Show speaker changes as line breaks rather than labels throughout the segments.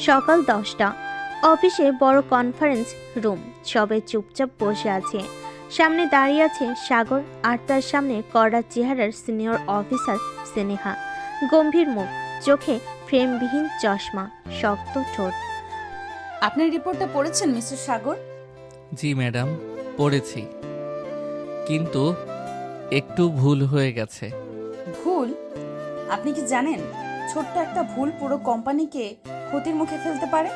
সকাল 10টা। অফিসে বড় কনফারেন্স রুম। সবাই চুপচাপ বসে আছে। সামনে দাঁড়িয়ে আছে সাগর, আর তার সামনে কড়া চেহারার সিনিয়র অফিসার স্নেহা। গম্ভীর মুখ, চোখে ফ্রেমবিহীন চশমা, শক্ত ঠোঁট।
আপনি রিপোর্টটা পড়েছেন মিস্টার সাগর?
জি ম্যাডাম, পড়েছি, কিন্তু একটু ভুল হয়ে গেছে।
ভুল? আপনি কি জানেন ছোট্ট একটা ভুল পুরো কোম্পানিকে ক্ষতির মুখে ফেলতে পারে?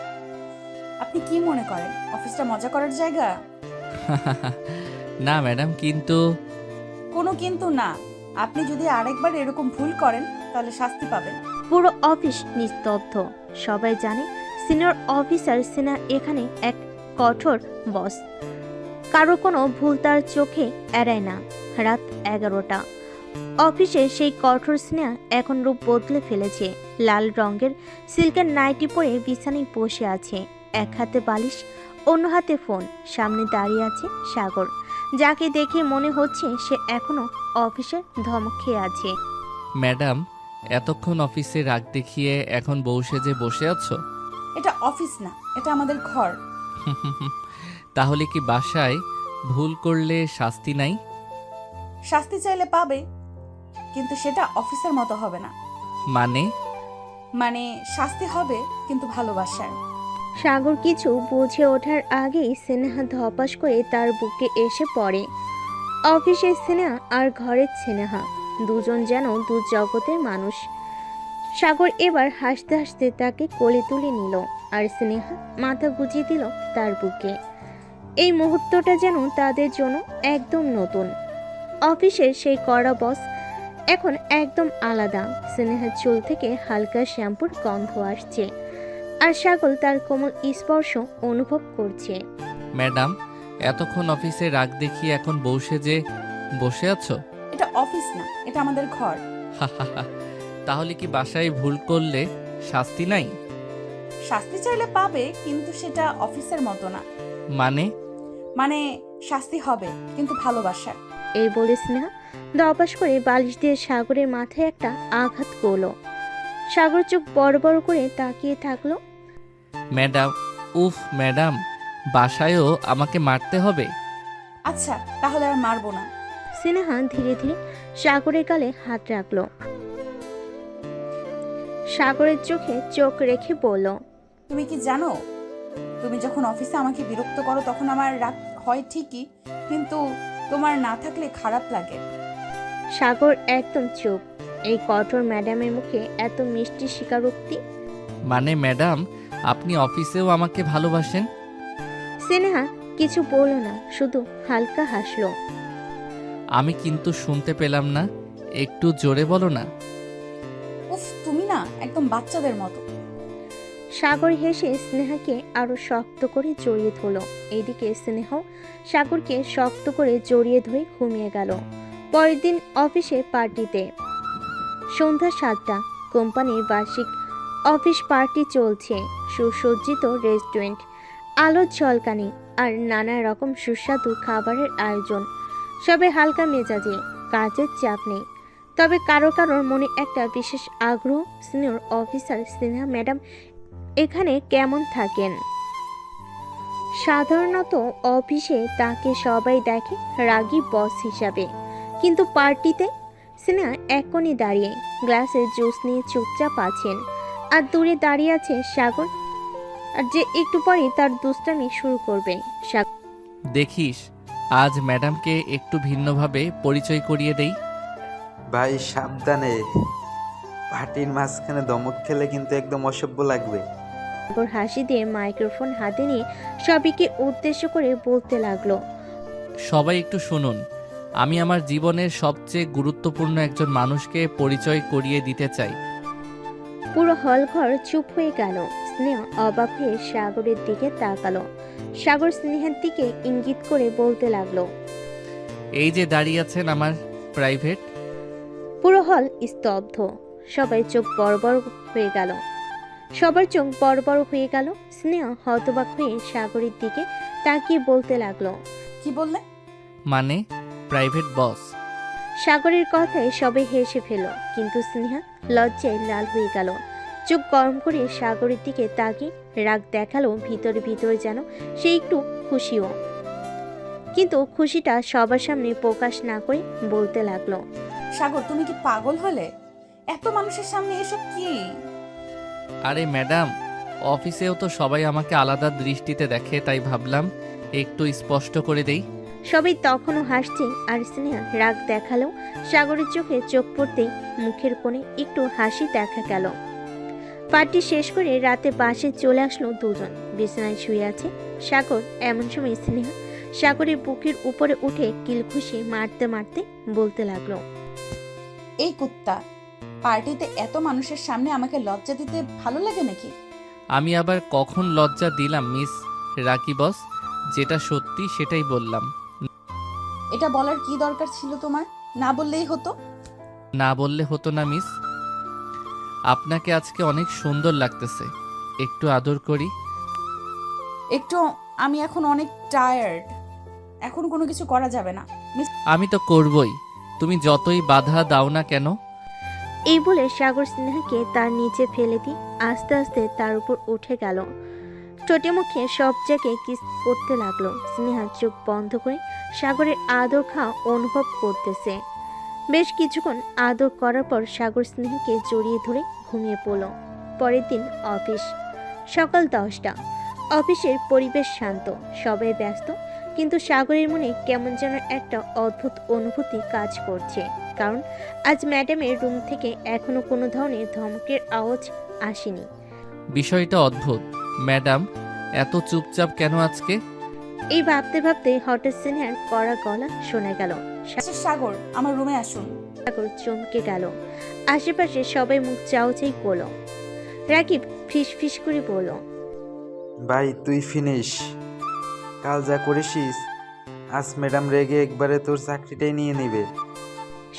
আপনি কি মনে করেন অফিসটা মজা করার জায়গা?
না ম্যাডাম, কিন্তু
কোনো কিন্তু না। আপনি যদি আরেকবার এরকম ভুল করেন তাহলে শাস্তি পাবেন।
পুরো অফিস নিস্তব্ধ। সবাই জানে সিনিয়র অফিসার সিনহা এখানে এক কঠোর বস। কারো কোনো ভুল তার চোখে এড়ায় না। রাত 11টা। অফিসে সেই কঠোর স্নেহা এখন রূপ বদলে ফেলেছে। লাল রঙের সিল্কের নাইটি পরে বিছানায় বসে আছে। এক হাতে বালিশ, অন্য হাতে ফোন। সামনে দাঁড়িয়ে আছে সাগর, যাকে দেখে মনে হচ্ছে সে এখনো অফিসে ধমক খেয়ে আছে।
ম্যাডাম, এতক্ষণ অফিসে রাগ দেখিয়ে এখন বউ সেজে বসে আছো?
এটা অফিস না, এটা আমাদের ঘর।
তাহলে কি বাসায় ভুল করলে শাস্তি নাই?
শাস্তি চাইলে পাবে, কিন্তু সেটা অফিসের মতো হবে না।
মানে?
মানে শাস্তি হবে কিন্তু ভালোবাসার।
সাগর কিছু বুঝে ওঠার আগেই স্নেহা ধপাস করে তার বুকে এসে পড়ে। অফিসের স্নেহা আর ঘরের স্নেহা, দুজন যেন দু জগতের মানুষ। সাগর এবার হাসতে হাসতে তাকে কোলে তুলে নিল, আর স্নেহা মাথা গুজিয়ে দিল তার বুকে। এই মুহূর্তটা যেন তাদের জন্য একদম নতুন। অফিসের সেই কড়া বস এখন একদম আলাদা। স্নেহার চুল থেকে হালকা শ্যাম্পুর গন্ধ আসছে, আর সাগর তার কোমল স্পর্শ অনুভব করছে।
ম্যাডাম, এতক্ষণ অফিসে রাগ দেখিয়ে এখন বউ সেজে বসে আছো?
এটা অফিস না, এটা আমাদের ঘর।
তাহলে কি বাসায় ভুল করলে শাস্তি নাই?
শাস্তি চাইলে পাবে, কিন্তু সেটা অফিসের মতো না।
মানে?
মানে শাস্তি হবে কিন্তু ভালোবাসার।
এই বলে স্নেহা ধপাস করে বালিশ দিয়ে সাগরের মাথায় একটা আঘাত করলো। সাগর চোখ বড় বড় করে তাকিয়ে থাকলো।
ম্যাডাম, উফ ম্যাডাম, বাসায়ও আমাকে মারতে হবে?
আচ্ছা তাহলে আর মারবো না।
স্নেহা ধীরে ধীরে সাগরের গালে হাত রাখলো। সাগরের চোখে চোখ রেখে বলল,
তুমি কি জানো, তুমি যখন অফিসে আমাকে বিরক্ত করো তখন আমার রাগ হয় ঠিকই, কিন্তু তোমার না থাকলে খারাপ লাগে।
সাগর একদম চুপ। এই কঠোর ম্যাডামের মুখে এত মিষ্টি স্বীকারোক্তি।
মানে ম্যাডাম, আপনি অফিসেও আমাকে ভালোবাসেন?
স্নেহা কিছু বলল না, শুধু হালকা হাসলো।
আমি কিন্তু শুনতে পেলাম না, একটু জোরে বলো না।
উফ, তুমি না একদম বাচ্চাদের মতো।
সাগর হেসে স্নেহাকে আরো শক্ত করে জড়িয়ে ধরল। এদিকে স্নেহাও সাগরকে শক্ত করে জড়িয়ে ধরে ঘুমিয়ে গেল। পরের দিন অফিসে পার্টিতে। সন্ধ্যা 7টা। কোম্পানির বার্ষিক অফিস পার্টি চলছে। সুসজ্জিত রেস্টুরেন্ট, আলোর ঝলকানি, আর নানা রকম সুস্বাদু খাবারের আয়োজন। সবে হালকা মেজাজে, কাজের চাপ নেই। তবে কারো কারোর মনে একটা বিশেষ আগ্রহ, সিনিয়র অফিসার স্নেহা ম্যাডাম এখানে কেমন থাকেন। সাধারণত অফিসে তাকে সবাই দেখে রাগী বস হিসাবে, কিন্তু পার্টিতে স্নেহা এক কোণে দাঁড়িয়ে গ্লাসে জুস নিয়ে চুপচাপ আছেন। আর দূরে দাঁড়িয়ে আছে সাগর, আর যে একটু পরে তার দুষ্টামি শুরু করবে।
দেখিস, আজ ম্যাডামকে একটু ভিন্নভাবে পরিচয় করিয়ে দেই।
ভাই সাবধানে, পার্টির মাঝখানে ধমক খেলে কিন্তু একদম অসভ্য লাগবে।
সাগর হাসি দিয়ে মাইক্রোফোন হাতে নিয়ে সবাইকে উদ্দেশ্য করে বলতে লাগলো,
সবাই একটু শুনুন, আমি আমার জীবনের সবচেয়ে গুরুত্বপূর্ণ একজন মানুষকে পরিচয় করিয়ে দিতে চাই।
পুরো হলঘর চুপ হয়ে গেল। স্নেহা অবাক হয়ে সাগরের দিকে তাকালো। সাগর স্নেহার দিকে ইঙ্গিত করে বলতে লাগলো,
এই যে দাঁড়িয়ে আছেন আমার প্রাইভেট।
পুরো হল স্তব্ধ। সবাই চোখ বড় বড় হয়ে গেল। সবার চোখ বড় বড় হয়ে গেল। স্নেহা হতবাক হয়ে সাগরের দিকে তাকিয়ে বলতে লাগলো,
কি বললে?
মানে প্রাইভেট বস।
সাগরের কথায় সবাই হেসে ফেল, কিন্তু স্নেহা লজ্জায় লাল হয়ে গেল। চোখ গরম করে সাগরের দিকে তাকিয়ে রাগ দেখালো, ভিতরে ভিতরে যেন সে একটু খুশিও, কিন্তু খুশিটা সবার সামনে প্রকাশ না করে বলতে লাগলো,
সাগর তুমি কি পাগল হলে? এত মানুষের সামনে এসব কি?
আরে ম্যাডাম, অফিসেও তো সবাই আমাকে আলাদা দৃষ্টিতে দেখে, তাই ভাবলাম একটু স্পষ্ট করে দেই।
সবাই তখনও হাসছে আর স্নেহা রাগ দেখালো। সাগরের চোখে চোখ পড়তেই মুখের কোণে একটু হাসি দেখা গেল। পার্টি শেষ করে রাতে বাসে চলে আসলো দুজন। বিছানায় শুয়ে আছে সাগর। এমন সময় স্নেহা সাগরের বুকের উপরে উঠে কিলখুশি মারতে মারতে বলতে লাগলো,
এই কুত্তা, পার্টিতে এত মানুষের সামনে আমাকে লজ্জা দিতে ভালো লাগে নাকি?
আমি আবার কখন লজ্জা দিলাম মিস রাকি বস? যেটা সত্যি সেটাই বললাম।
এটা বলার কি দরকার ছিল তোমার? না বললেই হতো।
না বললে হতো না মিস। আপনাকে আজকে অনেক সুন্দর লাগতেছে, একটু আদর করি।
একটু, আমি এখন অনেক টায়ার্ড, এখন কোনো কিছু করা যাবে না।
আমি তো করবই, তুমি যতই বাধা দাও না কেন।
এই বলে সাগর স্নেহাকে তার নিচে ফেলে দিয়ে আস্তে আস্তে তার উপর উঠে গেল। ঠোঁটে মুখে সব জায়গায় কিস করতে লাগলো। স্নেহা চোখ বন্ধ করে সাগরের আদর খাওয়া অনুভব করতেছে। বেশ কিছুক্ষণ আদর করার পর সাগর স্নেহাকে জড়িয়ে ধরে ঘুমিয়ে পড়ল। পরের দিন অফিস। সকাল 10টা। অফিসের পরিবেশ শান্ত, সবাই ব্যস্ত, কিন্তু সাগরের মনে কেমন যেন একটা অদ্ভুত অনুভূতি কাজ করছে। কারণ আজ ম্যাডামের রুম থেকে এখনো কোনো ধরনের ধমকের আওয়াজ আসেনি।
বিষয়টা অদ্ভুত। ম্যাডাম এত চুপচাপ কেন আজকে?
এই ভাবতে ভাবতে হঠাৎ স্নেহার কড়া গলা শোনা গেল।
আচ্ছা সাগর, আমার রুমে আসুন।
সাগর চমকে গেল। আশেপাশে সবাই মুখ চাউচাই করলো। রাকিব ফিস ফিস করে বলল,
ভাই তুই ফিনিশ। কাল যা করেছিস, আজ ম্যাডাম রেগে একবারে তোর চাকরিটাই নিয়ে নেবে।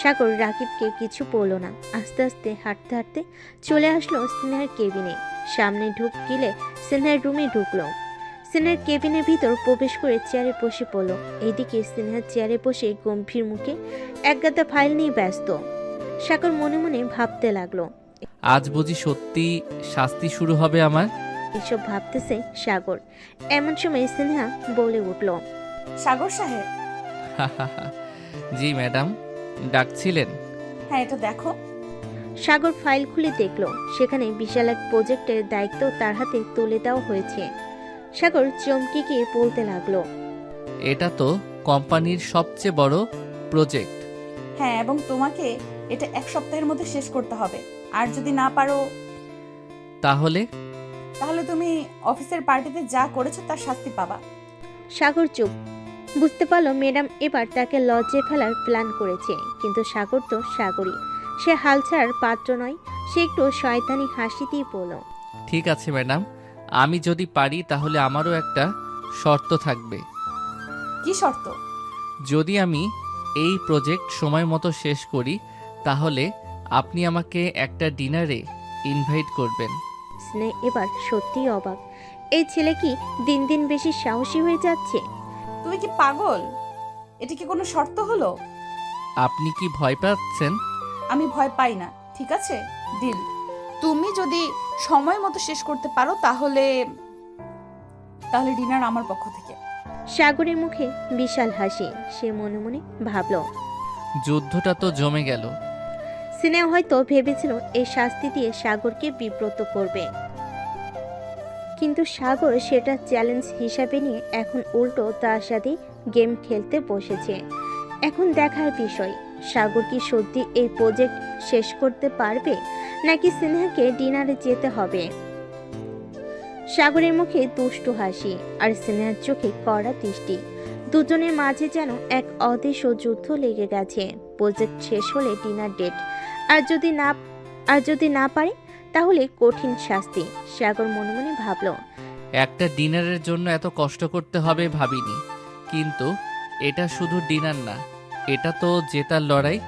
সাগর রাকিবকে কিছু বলল না। আস্তে আস্তে হাঁটতে হাঁটতে চলে আসলো স্নেহার কেবিনে। সামনে ঢুকলে স্নেহার রুমে ঢুকলো। স্নেহার কেবিনের ভিতর প্রবেশ করে চেয়ারে বসে পড়ল। এইদিকে স্নেহার চেয়ারে বসে গম্ভীর মুখে একগাদা ফাইল নিয়ে ব্যস্ত। সাগর মনে মনে ভাবতে লাগলো,
আজ বুঝি সত্যি শাস্তি শুরু হবে আমার?
এসব ভাবতেছে সাগর। এমন সময় স্নেহা বলে উঠল,
সাগর সাহেব।
জি ম্যাডাম, ডাকছিলেন?
হ্যাঁ, এটা দেখো।
সাগর ফাইল খুলে দেখলো সেখানে বিশাল এক প্রজেক্টের দায়িত্ব তার হাতে তুলে দেওয়া হয়েছে। সাগর চমকে গিয়ে বলতে লাগলো,
এটা তো কোম্পানির সবচেয়ে বড় প্রজেক্ট।
হ্যাঁ, এবং তোমাকে এটা 1 সপ্তাহের মধ্যে শেষ করতে হবে। আর যদি না পারো,
তাহলে?
তাহলে তুমি অফিসের পার্টিতে যা করেছো তার শাস্তি পাবা।
সাগর চুপ। বুঝতে পারলো ম্যাডাম এবার তাকে লজ্জায় ফেলার প্ল্যান করেছে। কিন্তু সাগর তো সাগরই, সে হাল ছাড়ার পাত্র নয়। সে একটু শয়তানি হাসি দিয়ে বলল,
ঠিক আছে ম্যাডাম, আমি যদি পারি তাহলে আমারও একটা শর্ত থাকবে।
কি শর্ত?
যদি আমি এই প্রজেক্ট সময় মতো শেষ করি তাহলে আপনি আমাকে একটা ডিনারে ইনভাইট করবেন।
স্নেহ এবার সত্যিই অবাক। এই ছেলে কি দিন দিন বেশি সাহসী হয়ে যাচ্ছে?
তুমি কি পাগল? এটা কি কোনো শর্ত হলো?
আপনি কি ভয় পাচ্ছেন?
আমি ভয় পাই না, ঠিক আছে? ডিল। তুমি যদি সময় মতো শেষ করতে পারো তাহলে ডিনার আমার পক্ষ থেকে।
সাগরের মুখে বিশাল হাসি। সে মনে মনে ভাবল,
যুদ্ধটা তো জমে গেল।
স্নেহ হয়তো ভেবেছিল এই শাস্তি দিয়ে সাগরকে বিব্রত করবে, কিন্তু সাগর সেটা চ্যালেঞ্জ হিসাবে নিয়ে এখন উল্টো তার সাথে গেম খেলতে বসেছে। এখন দেখার বিষয়, সাগর কি সত্যি এই প্রজেক্ট শেষ করতে পারবে, নাকি স্নেহাকে ডিনারে যেতে হবে। সাগরের মুখে দুষ্টু হাসি আর স্নেহার চোখে কড়া দৃষ্টি। দুজনের মাঝে যেন এক অদৃশ্য যুদ্ধ লেগে গেছে। প্রজেক্ট শেষ হলে ডিনার ডেট, আর যদি না পারে তাহলে কঠিন শাস্তি। সাগর মনে মনে ভাবল,
একটা ডিনারের জন্য এত কষ্ট করতে হবে ভাবিনি, কিন্তু এটা শুধু ডিনার না, এটা তো জেতার লড়াই।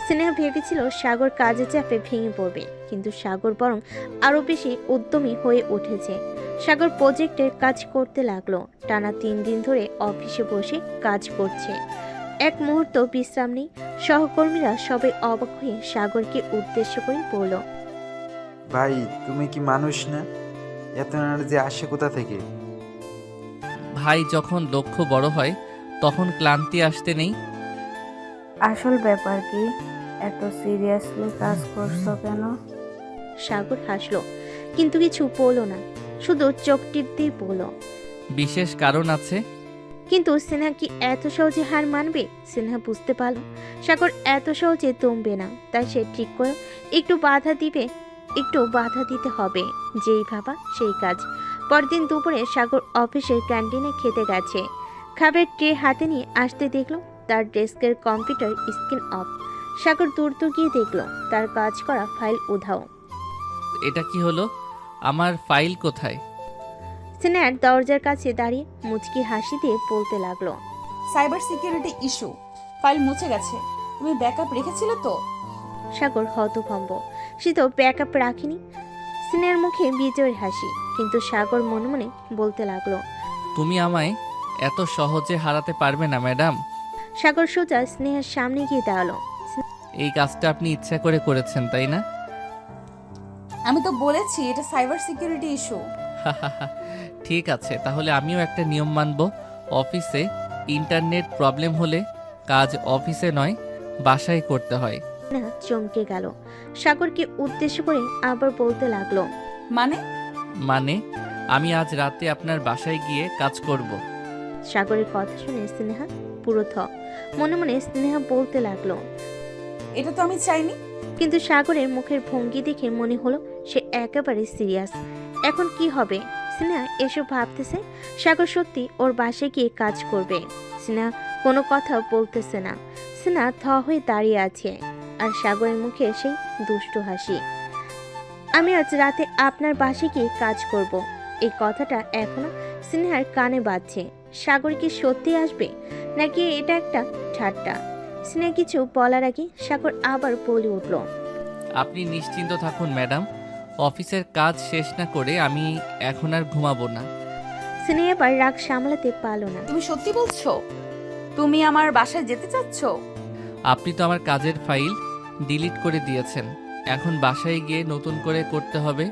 স্নেহা ভেবেছিল সাগর কাজে চাপে ভেঙে পড়বে, কিন্তু সাগর বরং আরো বেশি উদ্যমী হয়ে উঠেছে। সাগর প্রজেক্টের কাজ করতে লাগলো। টানা 3 দিন ধরে অফিসে বসে কাজ করছে, এক মুহূর্ত বিশ্রাম নেই। সহকর্মীরা সবাই অবাক হয়ে সাগরকে উদ্দেশ্য করে বলল,
ভাই তুমি কি মানুষ না? এত এনার্জি আসে কোথা থেকে?
ভাই, যখন লক্ষ্য বড় হয় তখন ক্লান্তি আসতে নেই।
আসল ব্যাপার কি? এত সিরিয়াসলি কাজ করছো কেন?
সাগর হাসলো, কিন্তু কিছু বলল না, শুধু চোখ টিপ দিয়ে বলল।
বিশেষ কারণ আছে।
কিন্তু সিনহা কি এত সহজে হার মানবে? সিনহা বুঝতে পারল সাগর এত সহজে দমবে না, তাই সে ঠিক করে একটু বাধা দিতে হবে। যেই ভাবা সেই কাজ। পরদিন দুপুরে সাগর অফিসের ক্যান্টিনে খেতে গেছে। খাবারের ট্রে হাতে নিয়ে আসতে দেখলো তার ডেস্কের কম্পিউটার স্ক্রিন অফ। সাগর দূর গিয়ে দেখলো তার কাজ করা ফাইল উধাও।
এটা কি হলো? আমার ফাইল কোথায়?
সিনহার দরজার কাছে দাঁড়িয়ে মুচকি হাসি দিয়ে বলতে লাগলো।
সাইবার সিকিউরিটি ইস্যু, ফাইল মুছে গেছে। তুমি ব্যাকআপ রেখেছিলে তো?
সাগর হতভম্ব, সে তো ব্যাকআপ রাখিনি। সিনহার মুখে বিজয়ের হাসি, কিন্তু সাগর মনে মনে বলতে লাগলো।
তুমি আমায় এত সহজে হারাতে পারবে না ম্যাডাম।
সাগর সোজা স্নেহার সামনে গিয়ে দাঁড়ালো।
এই কাজটা আপনি ইচ্ছা করে করেছেন, তাই না?
আমি তো বলেছি এটা সাইবার সিকিউরিটি ইস্যু।
ঠিক আছে, তাহলে আমিও একটা নিয়ম মানব। অফিসে ইন্টারনেট প্রবলেম হলে কাজ অফিসে নয়, বাসায় করতে হয়।
স্নেহা চমকে গেল। সাগরকে উদ্দেশ্য করে আবার বলতে লাগলো।
মানে?
আমি আজ রাতে আপনার বাসায় গিয়ে কাজ করব।
সাগরের কথা শুনে স্নেহা পুরো থ। মনে মনে স্নেহা বলতে লাগলো।
এটা তো আমি চাইনি।
কিন্তু সাগরের মুখের ভঙ্গি দেখে মনে হলো সে একেবারে সিরিয়াস। এখন কি হবে? স্নেহা এসব ভাবতেছে সাগর সত্যি ওর বাসায় গিয়ে কাজ করবে। স্নেহা কোনো কথা বলতেছে না। স্নেহা থ হয়ে দাঁড়িয়ে আছে, আর সাগরের মুখে সেই দুষ্টু হাসি। আমি আজ রাতে আপনার বাসায় গিয়ে কাজ করব। এই কথাটা এখনো স্নেহার কানে বাজছে। সাগর কি সত্যি আসবে, নাকি এটা একটা ঠাট্টা? স্নেহা কিছু বলার আগে সাগর আবার বলে উঠল।
আপনি নিশ্চিন্ত থাকুন ম্যাডাম, অফিসের কাজ শেষ না করে আমি এখন আর ঘুমাবো না।
স্নেহা এবার রাগ সামলাতে পারল না।
তুমি সত্যি বলছো? তুমি আমার বাসায় যেতে চাচ্ছ?
আপনি তো আমার কাজের ফাইল ডিলিট করে দিয়েছেন, এখন বাসায় গিয়ে নতুন করে করতে হবে।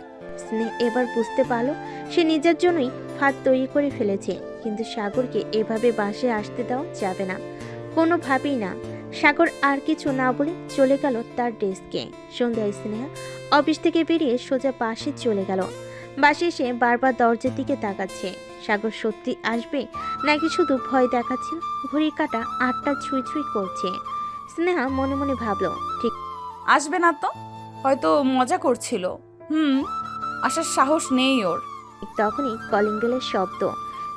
স্নেহা এবার বুঝতে পারলো সে নিজের জন্যই ফাঁদ তৈরি করে ফেলেছে, কিন্তু সাগরকে এভাবে বাসায় আসতে দেওয়া যাবে না, কোনোভাবেই না। সাগর আর কিছু না বলে চলে গেল তার ডেস্কে। সন্ধ্যায় স্নেহা অফিস থেকে বেরিয়ে সোজা বাসে চলে গেল। বাসে এসে বারবার দরজার দিকে তাকাচ্ছে। সাগর সত্যি আসবে, নাকি শুধু ভয় দেখাচ্ছিল? ঘড়ির কাঁটা ৮টা ছুঁই ছুঁই করছে। স্নেহা মনে মনে ভাবলো, ঠিক
আসবে না তো, হয়তো মজা করছিল। আসার সাহস নেই ওর।
তখনই কলিং বেলের শব্দ।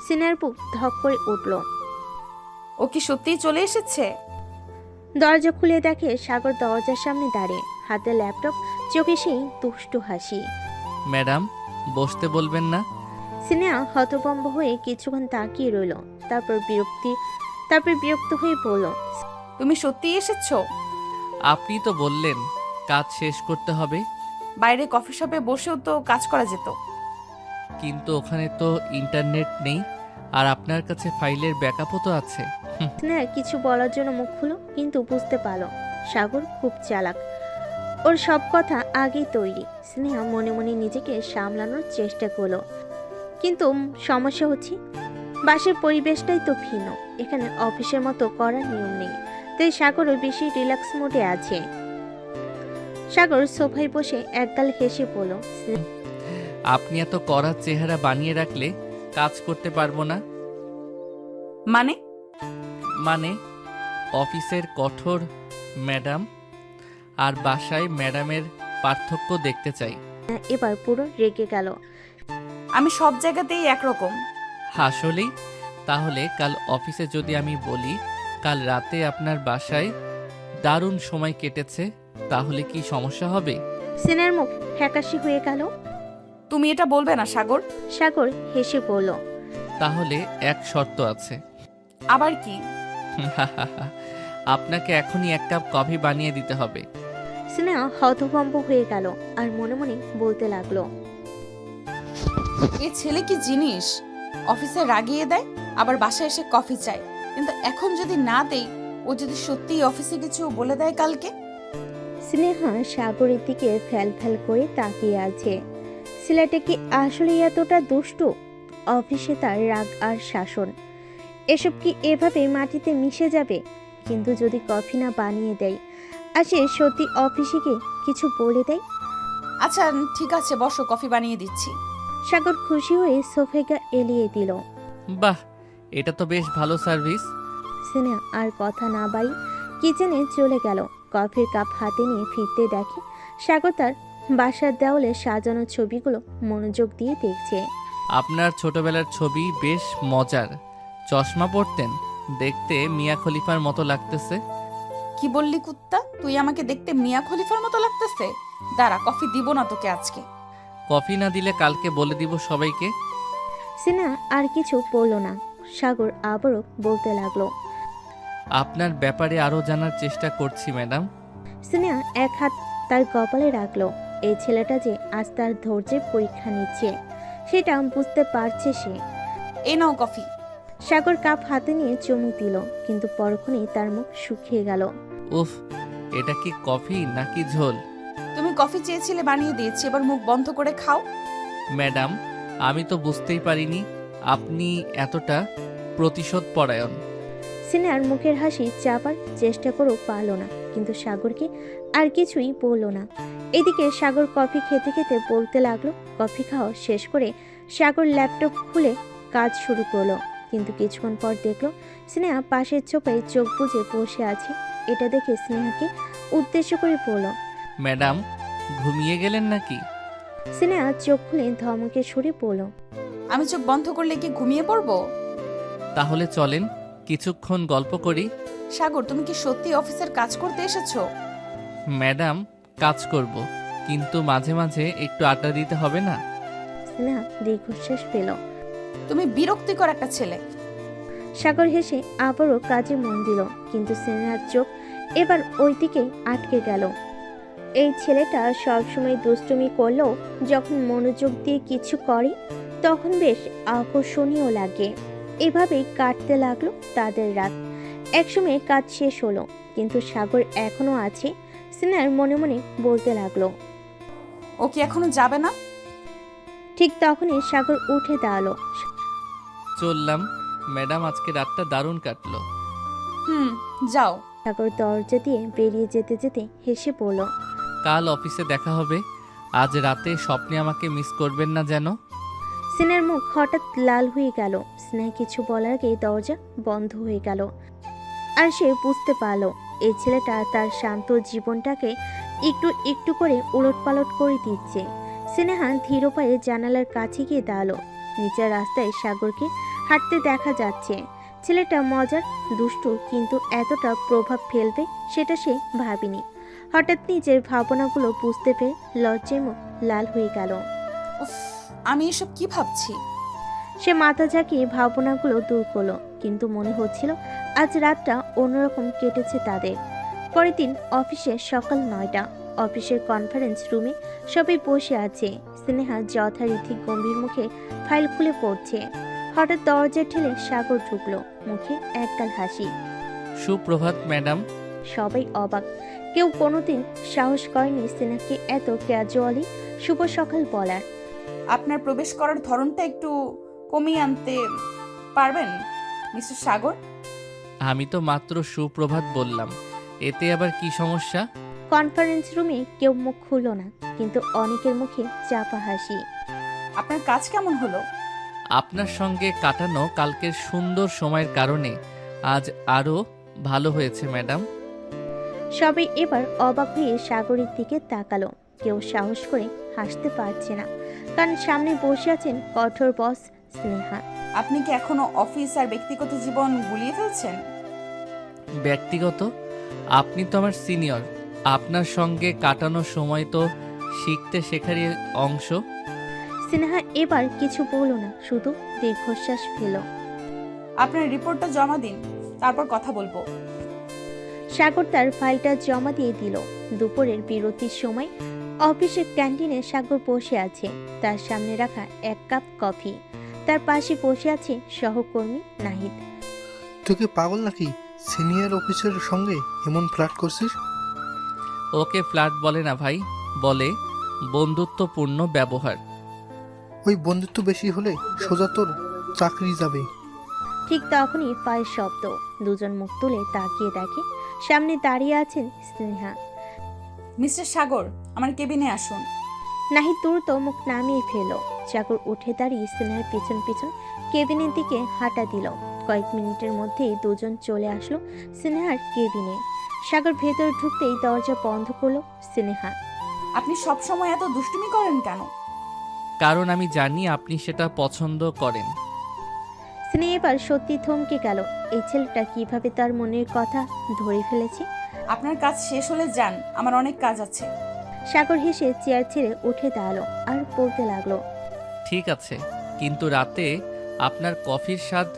স্নেহার বুক ধক করে উঠল।
ও কি সত্যিই চলে এসেছে?
দরজা খুলে দেখে সাগর দরজার সামনে দাঁড়িয়ে, হাতে ল্যাপটপ, চোখে সেই দুষ্টু হাসি।
ম্যাডাম, বসতে বলবেন না?
স্নেহা হতভম্ব হয়ে কিছুক্ষণ তাকিয়ে রইল, তারপর বিরক্ত হয়ে বলল।
তুমি সত্যিই এসেছো?
আপনি তো বললেন কাজ শেষ করতে হবে।
বাইরে কফি শপে বসেও তো কাজ করা যেত।
কিন্তু ওখানে তো ইন্টারনেট নেই, আর আপনার কাছে ফাইলের ব্যাকআপও তো আছে।
স্নেহা কিছু বলার জন্য মুখ খুলো, কিন্তু বুঝতে পারল সাগর খুব চালাক, ওর সব কথা আগেই তৈরি। স্নেহা মনে মনে নিজেকে সামলানোর চেষ্টা করলো, কিন্তু সমস্যা হচ্ছে বাসের পরিবেশটাই তো ভিন্ন। এখানে অফিসের মতো করার নিয়ম নেই, তাই সাগরও বেশি রিল্যাক্স মোডে আছে। সাগর সোফায় বসে একগাল হেসে বলল।
আপনি এত কড়া চেহারা বানিয়ে রাখলে কাজ করতে পারবো না।
মানে?
অফিসের কঠোর ম্যাডাম আর বাসায় ম্যাডামের পার্থক্য দেখতে চাই।
এবার পুরো রেগে গেল।
আমি সব জায়গাতেই একরকম।
আসলেই? তাহলে কাল অফিসে যদি আমি বলি কাল রাতে আপনার বাসায় দারুণ সময় কেটেছে, তাহলে কি সমস্যা হবে?
সিনের মুখ ফ্যাকাশে হয়ে গেল।
তুমি এটা বলবে না সাগর।
সাগর হেসে বলল।
তাহলে এক শর্ত আছে।
আবার কি?
আপনাকে এখনই 1 কাপ কফি বানিয়ে দিতে হবে।
স্নেহা হতভম্ব হয়ে গেল, আর মনে মনে বলতে লাগলো।
এ ছেলে কি জিনিস, অফিসে রাগিয়ে দেয়, আবার বাসায় এসে কফি চায়। কিন্তু এখন যদি না দেই, ও যদি সত্যিই অফিসে কিছু বলে দেয় কালকে?
স্নেহা সাগরের দিকে ফ্যাল ফ্যাল করে তাকিয়ে আছে। ছেলেটা কি আসলেই এতটা দুষ্টু? অফিসে তার রাগ আর শাসন, এসব কি এভাবে মাটিতে মিশে যাবে? কিন্তু যদি কফি না বানিয়ে দেয় আর সে সত্যি অফিসে গিয়ে কিছু বলে দেয়?
আচ্ছা ঠিক আছে, বসো, কফি বানিয়ে দিচ্ছি।
সাগর খুশি হয়ে সোফেগা এলিয়ে দিল।
বাহ, এটা তো বেশ ভালো সার্ভিস।
স্নেহা আর কথা না বাড়ি কিচেনে চলে গেল। কফির কাপ হাতে নিয়ে ফিরতে দেখে সাগর তার বাসার দেওয়ালে সাজানো ছবিগুলো মনোযোগ দিয়ে দেখছে।
আপনার ছোটবেলার ছবি বেশ মজার। চশমা পরতেন, দেখতে মিয়া খলিফার মতো লাগতেছে।
কি বললি কুত্তা? তুই আমাকে দেখতে মিয়া খলিফার মতো লাগতেছে? দাঁড়া, কফি দিব না তোকে আজকে।
কফি না দিলে কালকে বলে দিব সবাইকে।
স্নেহা আর কিছু বলল না। সাগর আবারও বলতে লাগলো,
আপনার ব্যাপারে আরও জানার চেষ্টা করছি ম্যাডাম।
স্নেহা এক হাত তার কপালে রাখলো। এই ছেলেটা যে আজ তার ধৈর্যের পরীক্ষা নিচ্ছে সেটা বুঝতে পারছে সে।
এই নাও কফি।
সাগর কাপ হাতে নিয়ে চুমুক দিল, কিন্তু পরক্ষণেই তার মুখ শুকিয়ে গেল।
উফ, এটা কি কফি নাকি ঝোল?
তুমি কফি চেয়েছিলে, বানিয়ে দিয়েছি, এবার মুখ বন্ধ করে খাও।
ম্যাডাম, আমি তো বুঝতেই পারিনি আপনি এতটা প্রতিশোধ পরায়ণ।
সিনিয়র মুখের হাসি চাপার চেষ্টা করেও পারল না, কিন্তু সাগরকে আর কিছুই বলল না। এদিকে সাগর কফি খেতে খেতে বলতে লাগলো। কফি খাওয়া শেষ করে সাগর ল্যাপটপ খুলে কাজ শুরু করলো, কিন্তু কিছুক্ষণ পর দেখলো স্নেহা পাশের ছোপায় চোখ বুজে বসে আছে। এটা দেখে স্নেহাকে উদ্দেশ্য করে বলল,
ম্যাডাম, ঘুমিয়ে গেলেন নাকি?
স্নেহা চোখ খুলে ধমকে সুরে বলল,
আমি চোখ বন্ধ করলে কি ঘুমিয়ে পড়বো?
তাহলে চলেন কিছুক্ষণ গল্প করি।
সাগর, তুমি কি সত্যি অফিসের কাজ করতে এসেছো?
ম্যাডাম, কাজ করব, কিন্তু মাঝে মাঝে একটু আড্ডা দিতে হবে না?
স্নেহা দীর্ঘশ্বাস পেল।
তুমি বিরক্তিকর একটা ছেলে।
সাগর হেসে আবারও কাজে মন দিল, কিন্তু স্নেহার চোখ এবার ওই দিকে আটকে গেল। এই ছেলেটা সবসময় দুষ্টুমি করলেও যখন মনোযোগ দিয়ে কিছু করে তখন বেশ আকর্ষণীয় লাগে। এভাবেই কাটতে লাগলো তাদের রাত। একসময় কাজ শেষ হলো, কিন্তু সাগর এখনো আছে। স্নেহার মনে মনে বলতে লাগলো,
ও কি এখনো যাবে না?
ঠিক তখনই সাগর উঠে দাঁড়ালো।
চললাম ম্যাডাম, আজকে রাতটা দারুণ কাটলো।
যাও।
সাগর দরজা দিয়ে বেরিয়ে যেতে যেতে হেসে বলল,
কাল অফিসে দেখা হবে। আজ রাতে স্বপ্নে আমাকে মিস করবেন না যেন।
স্নেহার মুখ হঠাৎ লাল হয়ে গেল। স্নেহা কিছু বলার আগে দরজা বন্ধ হয়ে গেল, আর সে বুঝতে পারলো এই ছেলেটা তার শান্ত জীবনটাকে একটু একটু করে উলটপালট করে দিচ্ছে। স্নেহা ধীর পায়ে জানালার কাছে গিয়ে দাঁড়ালো। নিচের রাস্তায় সাগরকে হাঁটতে দেখা যাচ্ছে। ছেলেটা মজার, দুষ্টু, কিন্তু এতটা প্রভাব ফেলবে সেটা সে ভাবেনি। হঠাৎ নিজের ভাবনাগুলো বুঝতে পেরে লজ্জায় মুখ লাল হয়ে গেল।
উফ, আমি এসব কি ভাবছি?
সে মাথা ঝাঁকিয়ে ভাবনাগুলো দূর করলো, কিন্তু মনে হচ্ছিল আজ রাতটা অন্যরকম কেটেছে তাদের। পরের দিন অফিসে সকাল 9টা। অফিসের কনফারেন্স রুমে সবাই বসে আছে। স্নেহা যথারীতি গম্ভীর মুখে ফাইল খুলে পড়ছে। হঠাৎ দরজা ঠেলে সাগর ঢুকলো, মুখে একগাল হাসি।
সুপ্রভাত ম্যাডাম।
সবাই অবাক, কেউ কোনোদিন সাহস করেনি স্নেহাকে এত ক্যাজুয়ালি শুভ সকাল বলার।
আপনার প্রবেশ করার ধরনটা একটু কমিয়ে আনতে পারবেন মিস্টার সাগর?
আমি তো মাত্র সুপ্রভাত বললাম, এতে আবার কি সমস্যা?
কনফারেন্স রুমে কেউ মুখ খুলল না, কিন্তু অনেকের মুখে চাপা হাসি।
আপনার কাজ কেমন হলো?
আপনার সঙ্গে কাটানো কালকের সুন্দর সময়ের কারণে আজ আরও ভালো হয়েছে ম্যাডাম।
সবাই এবার অবাক হয়ে সাগরের দিকে তাকালো। কেউ সাহস করে হাসতে পারছে না, কারণ সামনে বসে আছেন কঠোর বস স্নেহা।
আপনি কি এখনো অফিস আর ব্যক্তিগত জীবন গুলিয়ে ফেলছেন?
ব্যক্তিগত? আপনি তো আমার সিনিয়র, আপনার সঙ্গে কাটানো সময় তো শিখতে শেখারই অংশ।
স্নেহা এবার কিছু বলল না, শুধু দীর্ঘশ্বাস ফেল।
আপনার রিপোর্টটা জমা দিন, তারপর কথা বলবো।
সাগর তার ফাইলটা জমা দিয়ে দিল। দুপুরের বিরতির সময় অফিসের ক্যান্টিনে সাগর বসে আছে, তার সামনে রাখা এক কাপ কফি। তার পাশে বসে আছে সহকর্মী নাহিদ।
তুই কি পাগল নাকি? সিনিয়র অফিসের সঙ্গে এমন ফ্লার্ট করছিস?
ওকে ফ্ল্যাট বলে না ভাই, বলে বন্ধুত্বপূর্ণ ব্যবহার।
ওই বন্ধুত্ব বেশি হলে সোজা তোর চাকরি যাবে।
ঠিক তখনই পায়ের শব্দ। দুজন মুখ তুলে তাকিয়ে দেখে সামনে দাঁড়িয়ে আছেন স্নেহা।
মিস্টার সাগর, আমার কেবিনে আসুন।
নাহিদ দ্রুত মুখ নামিয়ে ফেলল। সাগর উঠে দাঁড়িয়ে স্নেহার পিছন পিছন কেবিনের দিকে হাঁটা দিল। কয়েক মিনিটের মধ্যেই দুজন চলে আসলো স্নেহার কেবিনে। সাগর ভেতর ঢুকতেই দরজা বন্ধ করলো স্নেহা।
আপনি সব সময় এত দুষ্টুমি করেন কেন?
কারণ আমি জানি আপনি সেটা পছন্দ করেন।
স্নেহা এবার সত্যি থমকে গেল। এই ছেলেটা কিভাবে তার মনের কথা ধরে ফেলেছে।
আপনার কাজ শেষ হলে যান, আমার অনেক কাজ আছে।
সাগর হেসে চেয়ার ছেড়ে উঠে দাঁড়ালো আর বলতে লাগলো,
ঠিক আছে, কিন্তু রাতে আপনার কফির স্বাদ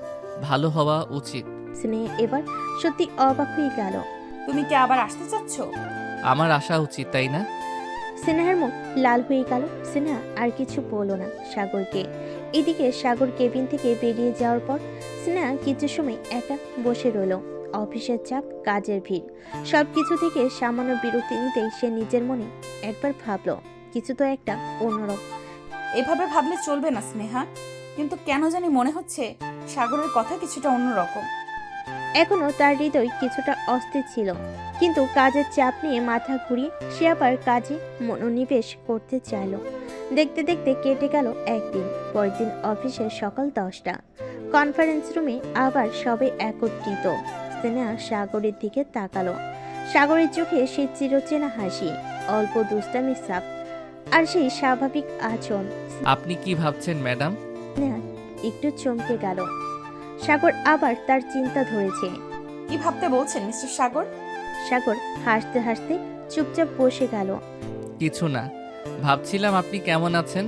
ভালো হওয়া উচিত।
স্নেহা এবার সত্যি অবাক হয়ে গেল।
তুমি কি আবার আসতে চাচ্ছ?
আমার আসা উচিত, তাই না?
স্নেহার মুখ লাল হয়ে গেল। স্নেহা আর কিছু বলল না সাগরকে। এদিকে সাগর কেবিন থেকে বেরিয়ে যাওয়ার পর স্নেহা কিছু সময় একা বসে রইল। অফিসের চাপ, কাজের ভিড়, সবকিছু থেকে সামান্য বিরতি নিতেই সে নিজের মনে একবার ভাবল কিছু তো একটা অন্যরকম।
এভাবে ভাবলে চলবে না স্নেহা, কিন্তু কেন জানি মনে হচ্ছে সাগরের কথা কিছুটা অন্যরকম।
এখনো তার হৃদয় কিছুটা অস্থির ছিল, কিন্তু কাজের চাপ নিয়ে মাথা ঘুরিয়ে সে আবার কাজে মনোনিবেশ করতে চাইল। দেখতে দেখতে কেটে গেল একদিন। পরের দিন অফিসের সকাল 10টা। কনফারেন্স রুমে আবার সবে একত্রিত। স্নেহা সাগরের দিকে তাকালো। সাগরের চোখে সে চিরচেনা হাসি, অল্প দুষ্টামির ছাপ আর সেই স্বাভাবিক আচরণ।
আপনি কি ভাবছেন ম্যাডাম?
স্নেহা একটু চমকে গেল। সাগর আবার তার চিন্তা ধরেছে।
কি ভাবতে বলছেন মিস্টার সাগর?
সাগর হাসতে হাসতে চুপচাপ বসে গেল।
কিছু না, ভাবছিলাম আপনি কেমন আছেন।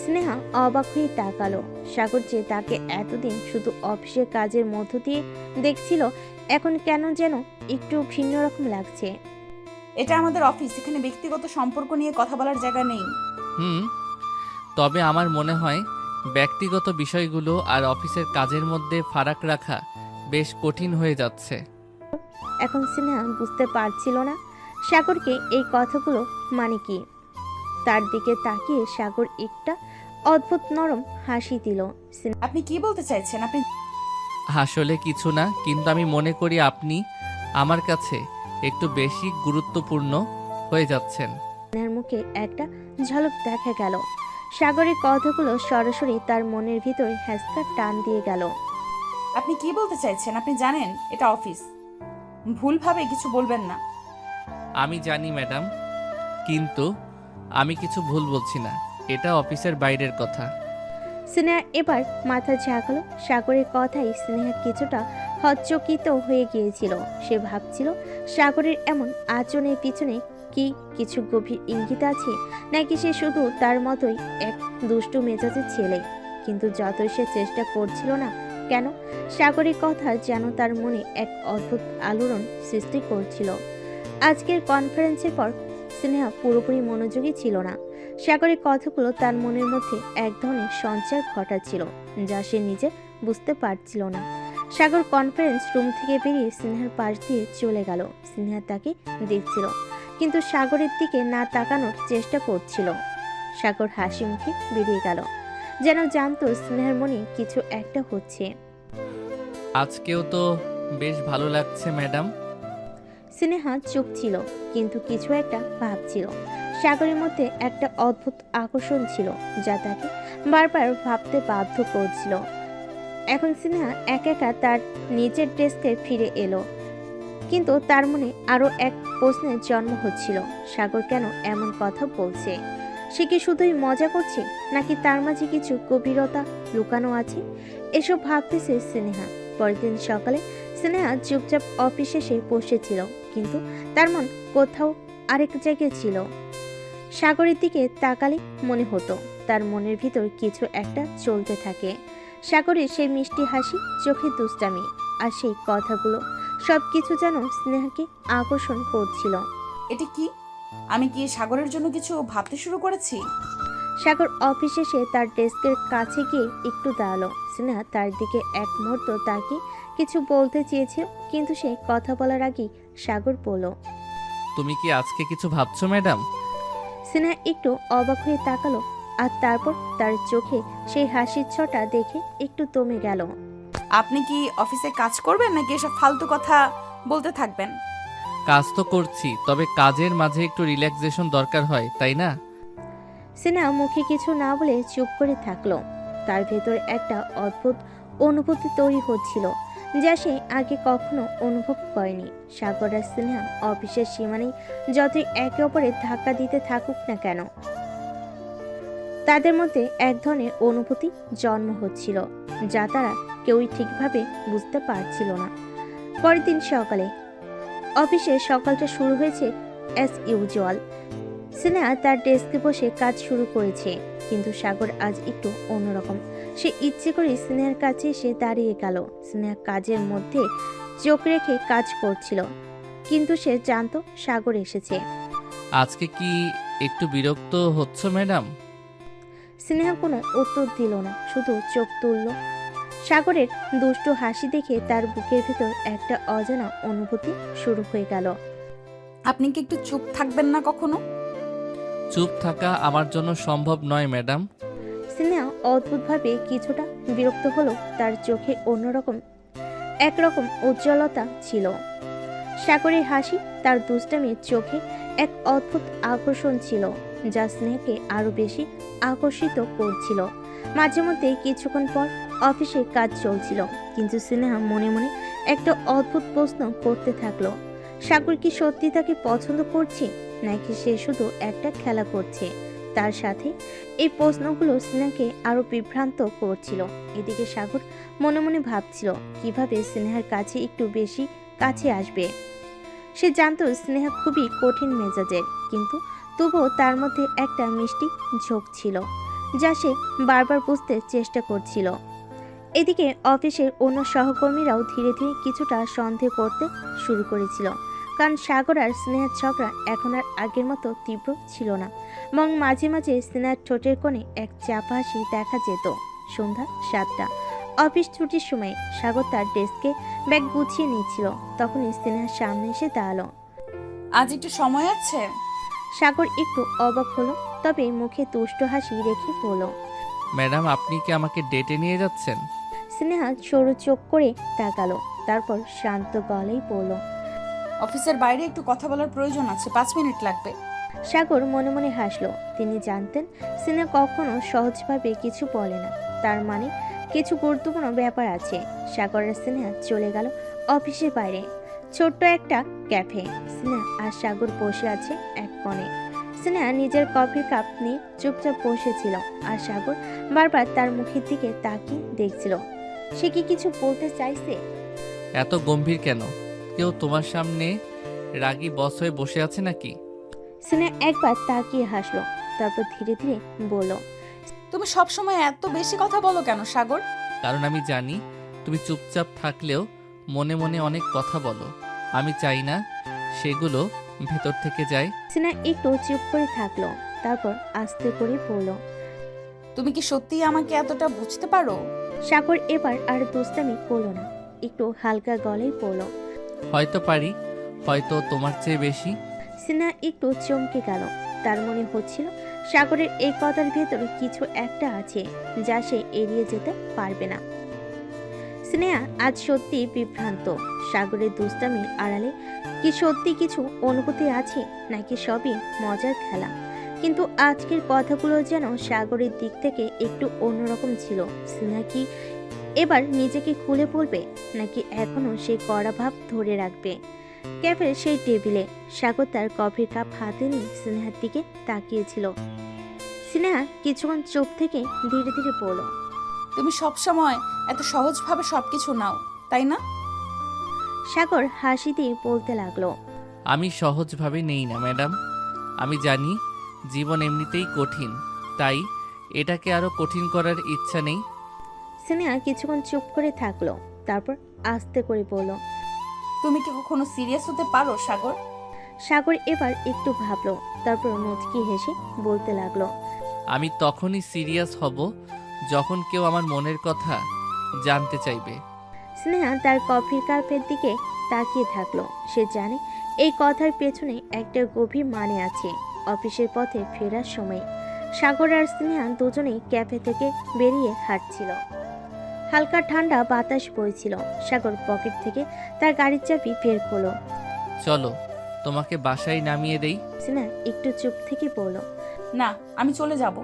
স্নেহা অবাক হয়ে তাকালো। সাগর যে তাকে এতদিন শুধু অফিসের কাজের মধ্য দিয়ে দেখছিল, এখন কেন যেন একটু ভিন্ন রকম লাগছে।
এটা আমাদের অফিস, এখানে ব্যক্তিগত সম্পর্ক নিয়ে কথা বলার জায়গা নেই।
তবে আমার মনে হয় ব্যক্তিগত বিষয়গুলো আর অফিসের কাজের মধ্যে ফারাক রাখা বেশ কঠিন হয়ে যাচ্ছে।
এখন স্নেহা বুঝতে পারছিল না সাগরকে এই কথাগুলো মানে কি। তার দিকে তাকিয়ে সাগর একটা অদ্ভুত নরম হাসি দিল।
আপনি কি বলতে চাইছেন? আপনি
আসলে কিছু না, কিন্তু আমি মনে করি আপনি আমার কাছে একটু বেশি গুরুত্বপূর্ণ হয়ে যাচ্ছেন।
স্নেহার মুখে একটা ঝলক দেখা গেল। সাগরের কথাগুলো সরাসরি তার মনের ভিতর হ্যাঁচকা টান দিয়ে গেল।
আপনি কি বলতে চাইছেন? আপনি জানেন এটা অফিস, ভুলভাবে কিছু বলবেন না।
আমি জানি ম্যাডাম, কিন্তু আমি কিছু ভুল বলছি না, এটা অফিসের বাইরের কথা।
স্নেহা এবার মাথা ঝাঁকালো। সাগরের কথাই স্নেহা কিছুটা হচ্চকিত হয়ে গিয়েছিল। সে ভাবছিল সাগরের এমন আচরণের পিছনে কি কিছু গভীর ইঙ্গিত আছে, নাকি সে শুধু তার মতোই এক দুষ্টু মেজাজের ছেলে। কিন্তু যতই সে চেষ্টা করছিল না কেন, সাগরের কথা যেন তার মনে এক অদ্ভুত আলোড়ন সৃষ্টি করছিল। আজকের কনফারেন্সের পর স্নেহা পুরোপুরি মনোযোগী ছিল না। সাগরের কথাগুলো তার মনের মধ্যে এক ধরনের সঞ্চার ঘটাচ্ছিল, যা সে নিজে বুঝতে পারছিল না। সাগর কনফারেন্স রুম থেকে বেরিয়ে স্নেহার পাশ দিয়ে চলে গেল। স্নেহা তাকে দেখছিল, কিন্তু সাগরের দিকে না তাকানোর চেষ্টা করছিল। সাগর হাসি মুখে বেরিয়ে গেল, যেন জানতো স্নেহার মনে কিছু একটা হচ্ছে।
আজকেও তো বেশ ভালো লাগছে ম্যাডাম।
স্নেহা চুপ ছিল, কিন্তু কিছু একটা ভাবছিল। সাগরের মধ্যে একটা অদ্ভুত আকর্ষণ ছিল, যা তাকে বারবার ভাবতে বাধ্য করছিল। এখন স্নেহা একা একা তার নিজের ডেস্কে ফিরে এলো, কিন্তু তার মনে আরো এক প্রশ্নের জন্ম হচ্ছিল। সাগর কেন এমন কথা বলছে? সে কি শুধুই মজা করছে, নাকি তার মাঝে কিছু গভীরতা লুকানো আছে? এসব ভাবতেছে স্নেহা। পরের দিন সকালে স্নেহা চুপচাপ অফিসে এসে বসেছিল, কিন্তু তার মন কোথাও আরেক জায়গায় ছিল। সাগরের দিকে তাকালে মনে হতো তার মনের ভিতর কিছু একটা চলতে থাকে। সাগরের সেই মিষ্টি হাসি, চোখে দুষ্টামি আর সেই কথাগুলো, সবকিছু যেন স্নেহাকে আকর্ষণ করছিল।
এটা কি? আমি কি সাগরের জন্য কিছু ভাবতে শুরু করেছি?
সাগর অফিসে এসে তার ডেস্কের কাছে গিয়ে একটু দাঁড়ালো। স্নেহা তার দিকে এক মুহূর্ত তাকে কিছু বলতে চেয়েছিল, কিন্তু সে কথা বলার আগেই সাগর বলল,
তুমি কি আজকে কিছু ভাবছো ম্যাডাম?
স্নেহা একটু অবাক হয়ে তাকালো, আর তারপর তার চোখে সেই হাসির ছটা দেখে একটু দমে গেল।
আপনি কি অফিসে কাজ করবেন নাকি এসব ফালতু কথা বলতে থাকবেন?
কাজ তো করছি, তবে কাজের মাঝে একটু রিল্যাক্সেশন দরকার হয়, তাই না?
স্নেহা মুখে কিছু না বলে চুপ করে থাকলো। তার ভেতর একটা অদ্ভুত অনুভূতি তৈরি হচ্ছিল, যা সে আগে কখনো অনুভব করেনি। সাগর আর স্নেহা অফিসের সীমানায় যতই একে অপরের ধাক্কা দিতে থাকুক না কেন, তাদের মধ্যে এক ধরনের অনুভূতি জন্ম হচ্ছিল, যা তারা কেউই ঠিকভাবে বুঝতে পারছিল না। পরের দিন সকালে অফিসে সকালটা শুরু হয়েছে অ্যাজ ইউজুয়াল। স্নেহা তার ডেস্কে বসে কাজ শুরু করেছে, কিন্তু সাগর আজ একটু অন্যরকম। সে ইচ্ছে করে স্নেহার কাছে এসে দাঁড়িয়ে গেল। স্নেহা কাজের মধ্যে চোখ রেখে কাজ করছিল, কিন্তু সে জানতো সাগর এসেছে।
আজকে কি একটু বিরক্ত হচ্ছ ম্যাডাম?
স্নেহা কোনো উত্তর দিল না, শুধু চোখ তুলল। সাগরের দুষ্টু হাসি দেখে তার বুকের ভেতর একটা অজানা অনুভূতি শুরু হয়ে গেল।
আপনি কি একটু চুপ থাকবেন না কখনো?
চুপ থাকা আমার জন্য সম্ভব নয় ম্যাডাম।
স্নেহা অদ্ভুতভাবে কিছুটা বিরক্ত হলো। তার চোখে অন্যরকম একরকম উজ্জ্বলতা ছিল। সাগরের হাসি, তার দুষ্টামির চোখে এক অদ্ভুত আকর্ষণ ছিল, যা স্নেহাকে আরো বেশি আকর্ষিত করছিল। মাঝে মধ্যে কিছুক্ষণ পর অফিসে কাজ চলছিল, কিন্তু স্নেহা মনে মনে একটা অদ্ভুত প্রশ্ন করতে থাকলো। সাগর কি সত্যি তাকে পছন্দ করছে, নাকি সে শুধু একটা খেলা করছে তার সাথে? এই প্রশ্নগুলো স্নেহাকে আরো বিভ্রান্ত করছিল। এদিকে সাগর মনে মনে ভাবছিল কিভাবে স্নেহার কাছে একটু বেশি কাছে আসবে। সে জানতো স্নেহা খুবই কঠিন মেজাজের, কিন্তু তবুও তার মধ্যে একটা মিষ্টি ঝোঁক ছিল, যা সে বারবার বুঝতে চেষ্টা করছিল। এদিকে অফিসের অন্য সহকর্মীরাও ধীরে ধীরে কিছুটা সন্দেহ করতে শুরু করেছিল, কারণ সাগর আর স্নেহার ঝগড়া এখন আর আগের মতো তীব্র ছিল না, এবং মাঝে মাঝে স্নেহার ঠোঁটের কোণে এক চাপা হাসি দেখা যেত। সন্ধ্যা 7টা, অফিস ছুটির সময় সাগর তার ডেস্কে ব্যাগ গুছিয়ে নিচ্ছিল, তখনই স্নেহার সামনে এসে দাঁড়ালো।
আজ একটু সময় আছে?
সাগর একটু অবাক হলো, তবে মুখে তুষ্ট হাসি রেখে বলল।
ম্যাডাম, আপনি কি আমাকে ডেটে নিয়ে যাচ্ছেন?
স্নেহা সরু চোখ করে তাকালো, তারপর শান্ত গলায় বলল।
অফিসের বাইরে একটু কথা বলার প্রয়োজন আছে, 5 মিনিট লাগবে।
সাগর মনে মনে হাসলো। তিনি জানতেন স্নেহা কখনো সহজভাবে কিছু বলে না, তার মানে কিছু গুরুত্বপূর্ণ ব্যাপার আছে। সাগর আর স্নেহা চলে গেল অফিসের বাইরে ছোট্ট একটা ক্যাফে। স্নেহা আর সাগর বসে আছে এক কোণে। স্নেহা নিজের কফির কাপ নিয়ে চুপচাপ বসেছিল, আর সাগর বারবার তার মুখের দিকে তাকিয়ে দেখছিল। সে কি কিছু বলতে চাইছে?
এত গম্ভীর কেন? কেউ তোমার সামনে রাগী বস হয়ে বসে আছে নাকি?
স্নেহা একবার তাকিয়ে হাসলো, তারপর ধীরে ধীরে বলল।
তুমি সব সময় এত বেশি কথা বলো কেন সাগর?
কারণ আমি জানি তুমি চুপচাপ থাকলেও মনে মনে অনেক কথা বলো। আমি চাই না সেগুলো ভেতর থেকে যায়।
স্নেহা একটু চুপ করে থাকলো, তারপর আস্তে করে বলল।
তুমি কি সত্যিই আমাকে এতটা বুঝতে পারো?
সাগর এবার আর দুষ্টামি করলো না, একটু হালকা গলায় বলল।
হয়তো পারি, হয়তো তোমার চেয়ে বেশি।
স্নেহা একটু চমকে গেল। তার মনে হচ্ছিল সাগরের এই কথার ভেতরে কিছু একটা আছে, যা সে এড়িয়ে যেতে পারবে না। স্নেহা আজ সত্যি বিভ্রান্ত। সাগরের দুষ্টামির আড়ালে কি সত্যি কিছু অনুভূতি আছে, নাকি সবই মজার খেলা? কিন্তু আজকের কথাগুলো যেন সাগরের দিক থেকে একটু অন্যরকম ছিল। স্নেহা কি এবার নিজেকে খুলে বলবে, নাকি এখনো সেই কড়া ভাব ধরে রাখবে? ক্যাফের সেই টেবিলে সাগর তার কফির কাপ হাতে নিয়ে স্নেহার দিকে তাকিয়েছিল। স্নেহা কিছুক্ষণ চুপ থেকে ধীরে ধীরে বলল।
তুমি সব সময় এত সহজভাবে সবকিছু নাও, তাই না?
সাগর হাসি দিয়ে বলতে লাগলো।
আমি সহজভাবে নেই না ম্যাডাম। আমি জানি জীবন এমনিতেই কঠিন, তাই এটাকে আরো কঠিন করার ইচ্ছা নেই।
স্নেহা কিছুক্ষণ চুপ করে থাকলো, তারপর আস্তে করে বলল।
তুমি কি কখনো সিরিয়াস হতে পারো সাগর?
সাগর এবার একটু ভাবলো, তারপর মুচকি হেসে বলতে লাগলো।
আমি তখনই সিরিয়াস হব যখন কেউ আমার মনের কথা জানতে চাইবে।
স্নেহা তার কফির কাপের দিকে তাকিয়ে থাকলো। সে জানে এই কথার পেছনে একটা গভীর মানে আছে। অফিসের পথে ফেরার সময় সাগর আর স্নেহা দুজনেই ক্যাফে থেকে বেরিয়ে হাঁটছিল। হালকা ঠান্ডা বাতাস বইছিল। সাগর পকেট থেকে তার গাড়ির চাবি বের করলো।
চলো তোমাকে বাসায় নামিয়ে দেই।
স্নেহা একটু চুপ থেকে বলল।
না, আমি চলে যাব।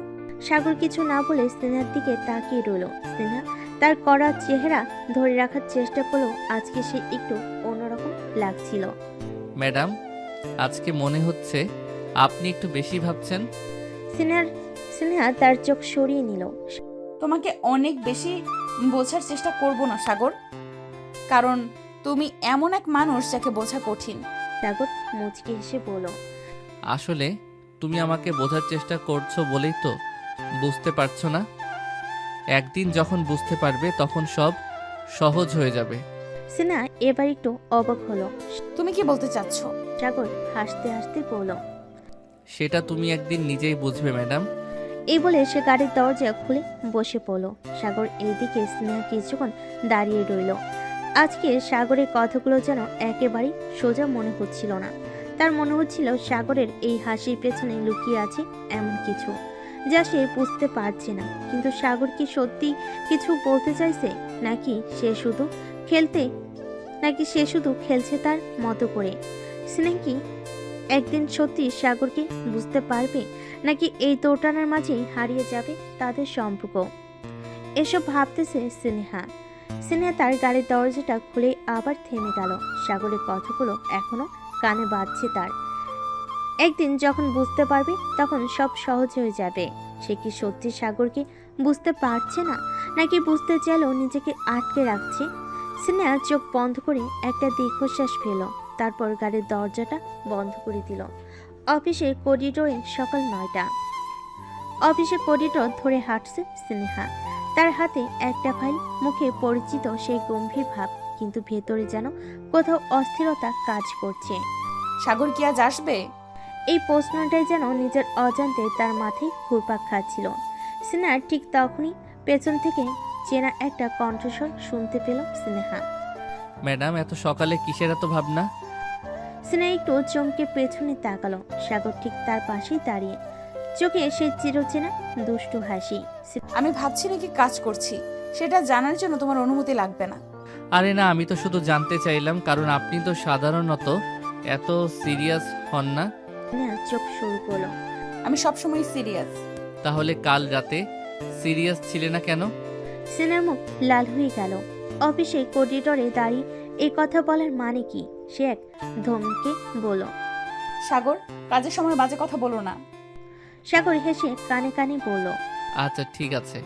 সাগর কিছু না বলে স্নেহার দিকে তাকিয়ে রইল। স্নেহা তার কড়া চেহারা ধরে রাখার চেষ্টা করলো। আজকে সে একটু অন্যরকম লাগছিল।
ম্যাডাম, আজকে মনে হচ্ছে আপনি একটু বেশি ভাবছেন।
স্নেহা তার চোখ সরিয়ে নিল।
তোমাকে অনেক বেশি বোঝার চেষ্টা করব না সাগর, কারণ তুমি এমন এক মানুষ যাকে বোঝা কঠিন।
সাগর মুচকি হেসে বলল।
আসলে তুমি আমাকে বোঝার চেষ্টা করছো বলেই তো বুঝতে পারছো না। একদিন যখন বুঝতে পারবে তখন সব সহজ হয়ে যাবে।
স্নেহা এবার একটু অবাক হলো।
তুমি কি বলতে চাচ্ছ?
সাগর হাসতে হাসতে বলল।
সেটা তুমি একদিন নিজেই বুঝবে ম্যাডাম।
এই বলে সে গাড়ির দরজা খুলে বসে পড়ল। সাগর এইদিকে স্নেহা কিছুক্ষণ দাঁড়িয়ে রইল। আজকে সাগরের কথাগুলো যেন একেবারেই সোজা মনে হচ্ছিল না। তার মনে হচ্ছিল সাগরের এই হাসির পেছনে লুকিয়ে আছে এমন কিছু যা সে বুঝতে পারছে না। কিন্তু সাগর কি সত্যি কিছু বলতে চাইছে, নাকি সে শুধু খেলছে তার মতো করে? স্নেহা কি একদিন সত্যি সাগরকে বুঝতে পারবে, নাকি এই দোটানার মাঝেই হারিয়ে যাবে তাদের সম্পর্ক? এসব ভাবতেছে স্নেহা তার গাড়ির দরজাটা খুলে আবার থেমে গেল। সাগরের কথাগুলো এখনো কানে বাজছে তার। একদিন যখন বুঝতে পারবে তখন সব সহজ হয়ে যাবে। সে কি সত্যি সাগরকে বুঝতে পারছে না, নাকি বুঝতে চাইলেও নিজেকে আটকে রাখছে? স্নেহা চোখ বন্ধ করে একটা দীর্ঘশ্বাস ফেল। তারপর গাড়ির দরজাটা বন্ধ করে দিল। অফিসের করিডোরে সকাল 9টা। অফিসের করিডোর ধরে হাঁটছে স্নেহা। তার হাতে একটা ফাইল, মুখে পরিচিত সেই গম্ভীর ভাব, কিন্তু ভেতরে যেন কোথাও অস্থিরতা কাজ করছে।
সাগর কি আজ আসবে?
এই প্রশ্নটাই যেন নিজের অজান্তে তার মাথায় ঘুরপাক খাচ্ছিল। স্নেহা ঠিক তখনই পেছন থেকে চেনা একটা কণ্ঠস্বর শুনতে পেল স্নেহা।
ম্যাডাম, এত সকালে কিসের এত ভাবনা?
স্নেহা একটু চমকে পেছনে তাকালো। সাগর ঠিক তার পাশেই দাঁড়িয়ে, চোখে সেই চিরচেনা দুষ্টু হাসি।
আমি ভাবছি নাকি কাজ করছি, সেটা জানার জন্য তোমার অনুমতি লাগবে না।
আরে না, আমি তো শুধু জানতে চাইলাম, কারণ আপনি তো সাধারণত এত সিরিয়াস হন না।
স্নেহা চোখ শুরু করলো।
আমি সবসময় সিরিয়াস।
তাহলে কাল রাতে সিরিয়াস ছিলে না কেন?
স্নেহার মুখ লাল হয়ে গেল। অফিসে করিডোরে দাঁড়িয়ে এই কথা বলার মানে কি? সে এক ধমকে বলল।
সাগর, কাজের সময় বাজে কথা বলো না।
সাগর হেসে কানে কানে বলল।
আচ্ছা ঠিক আছে,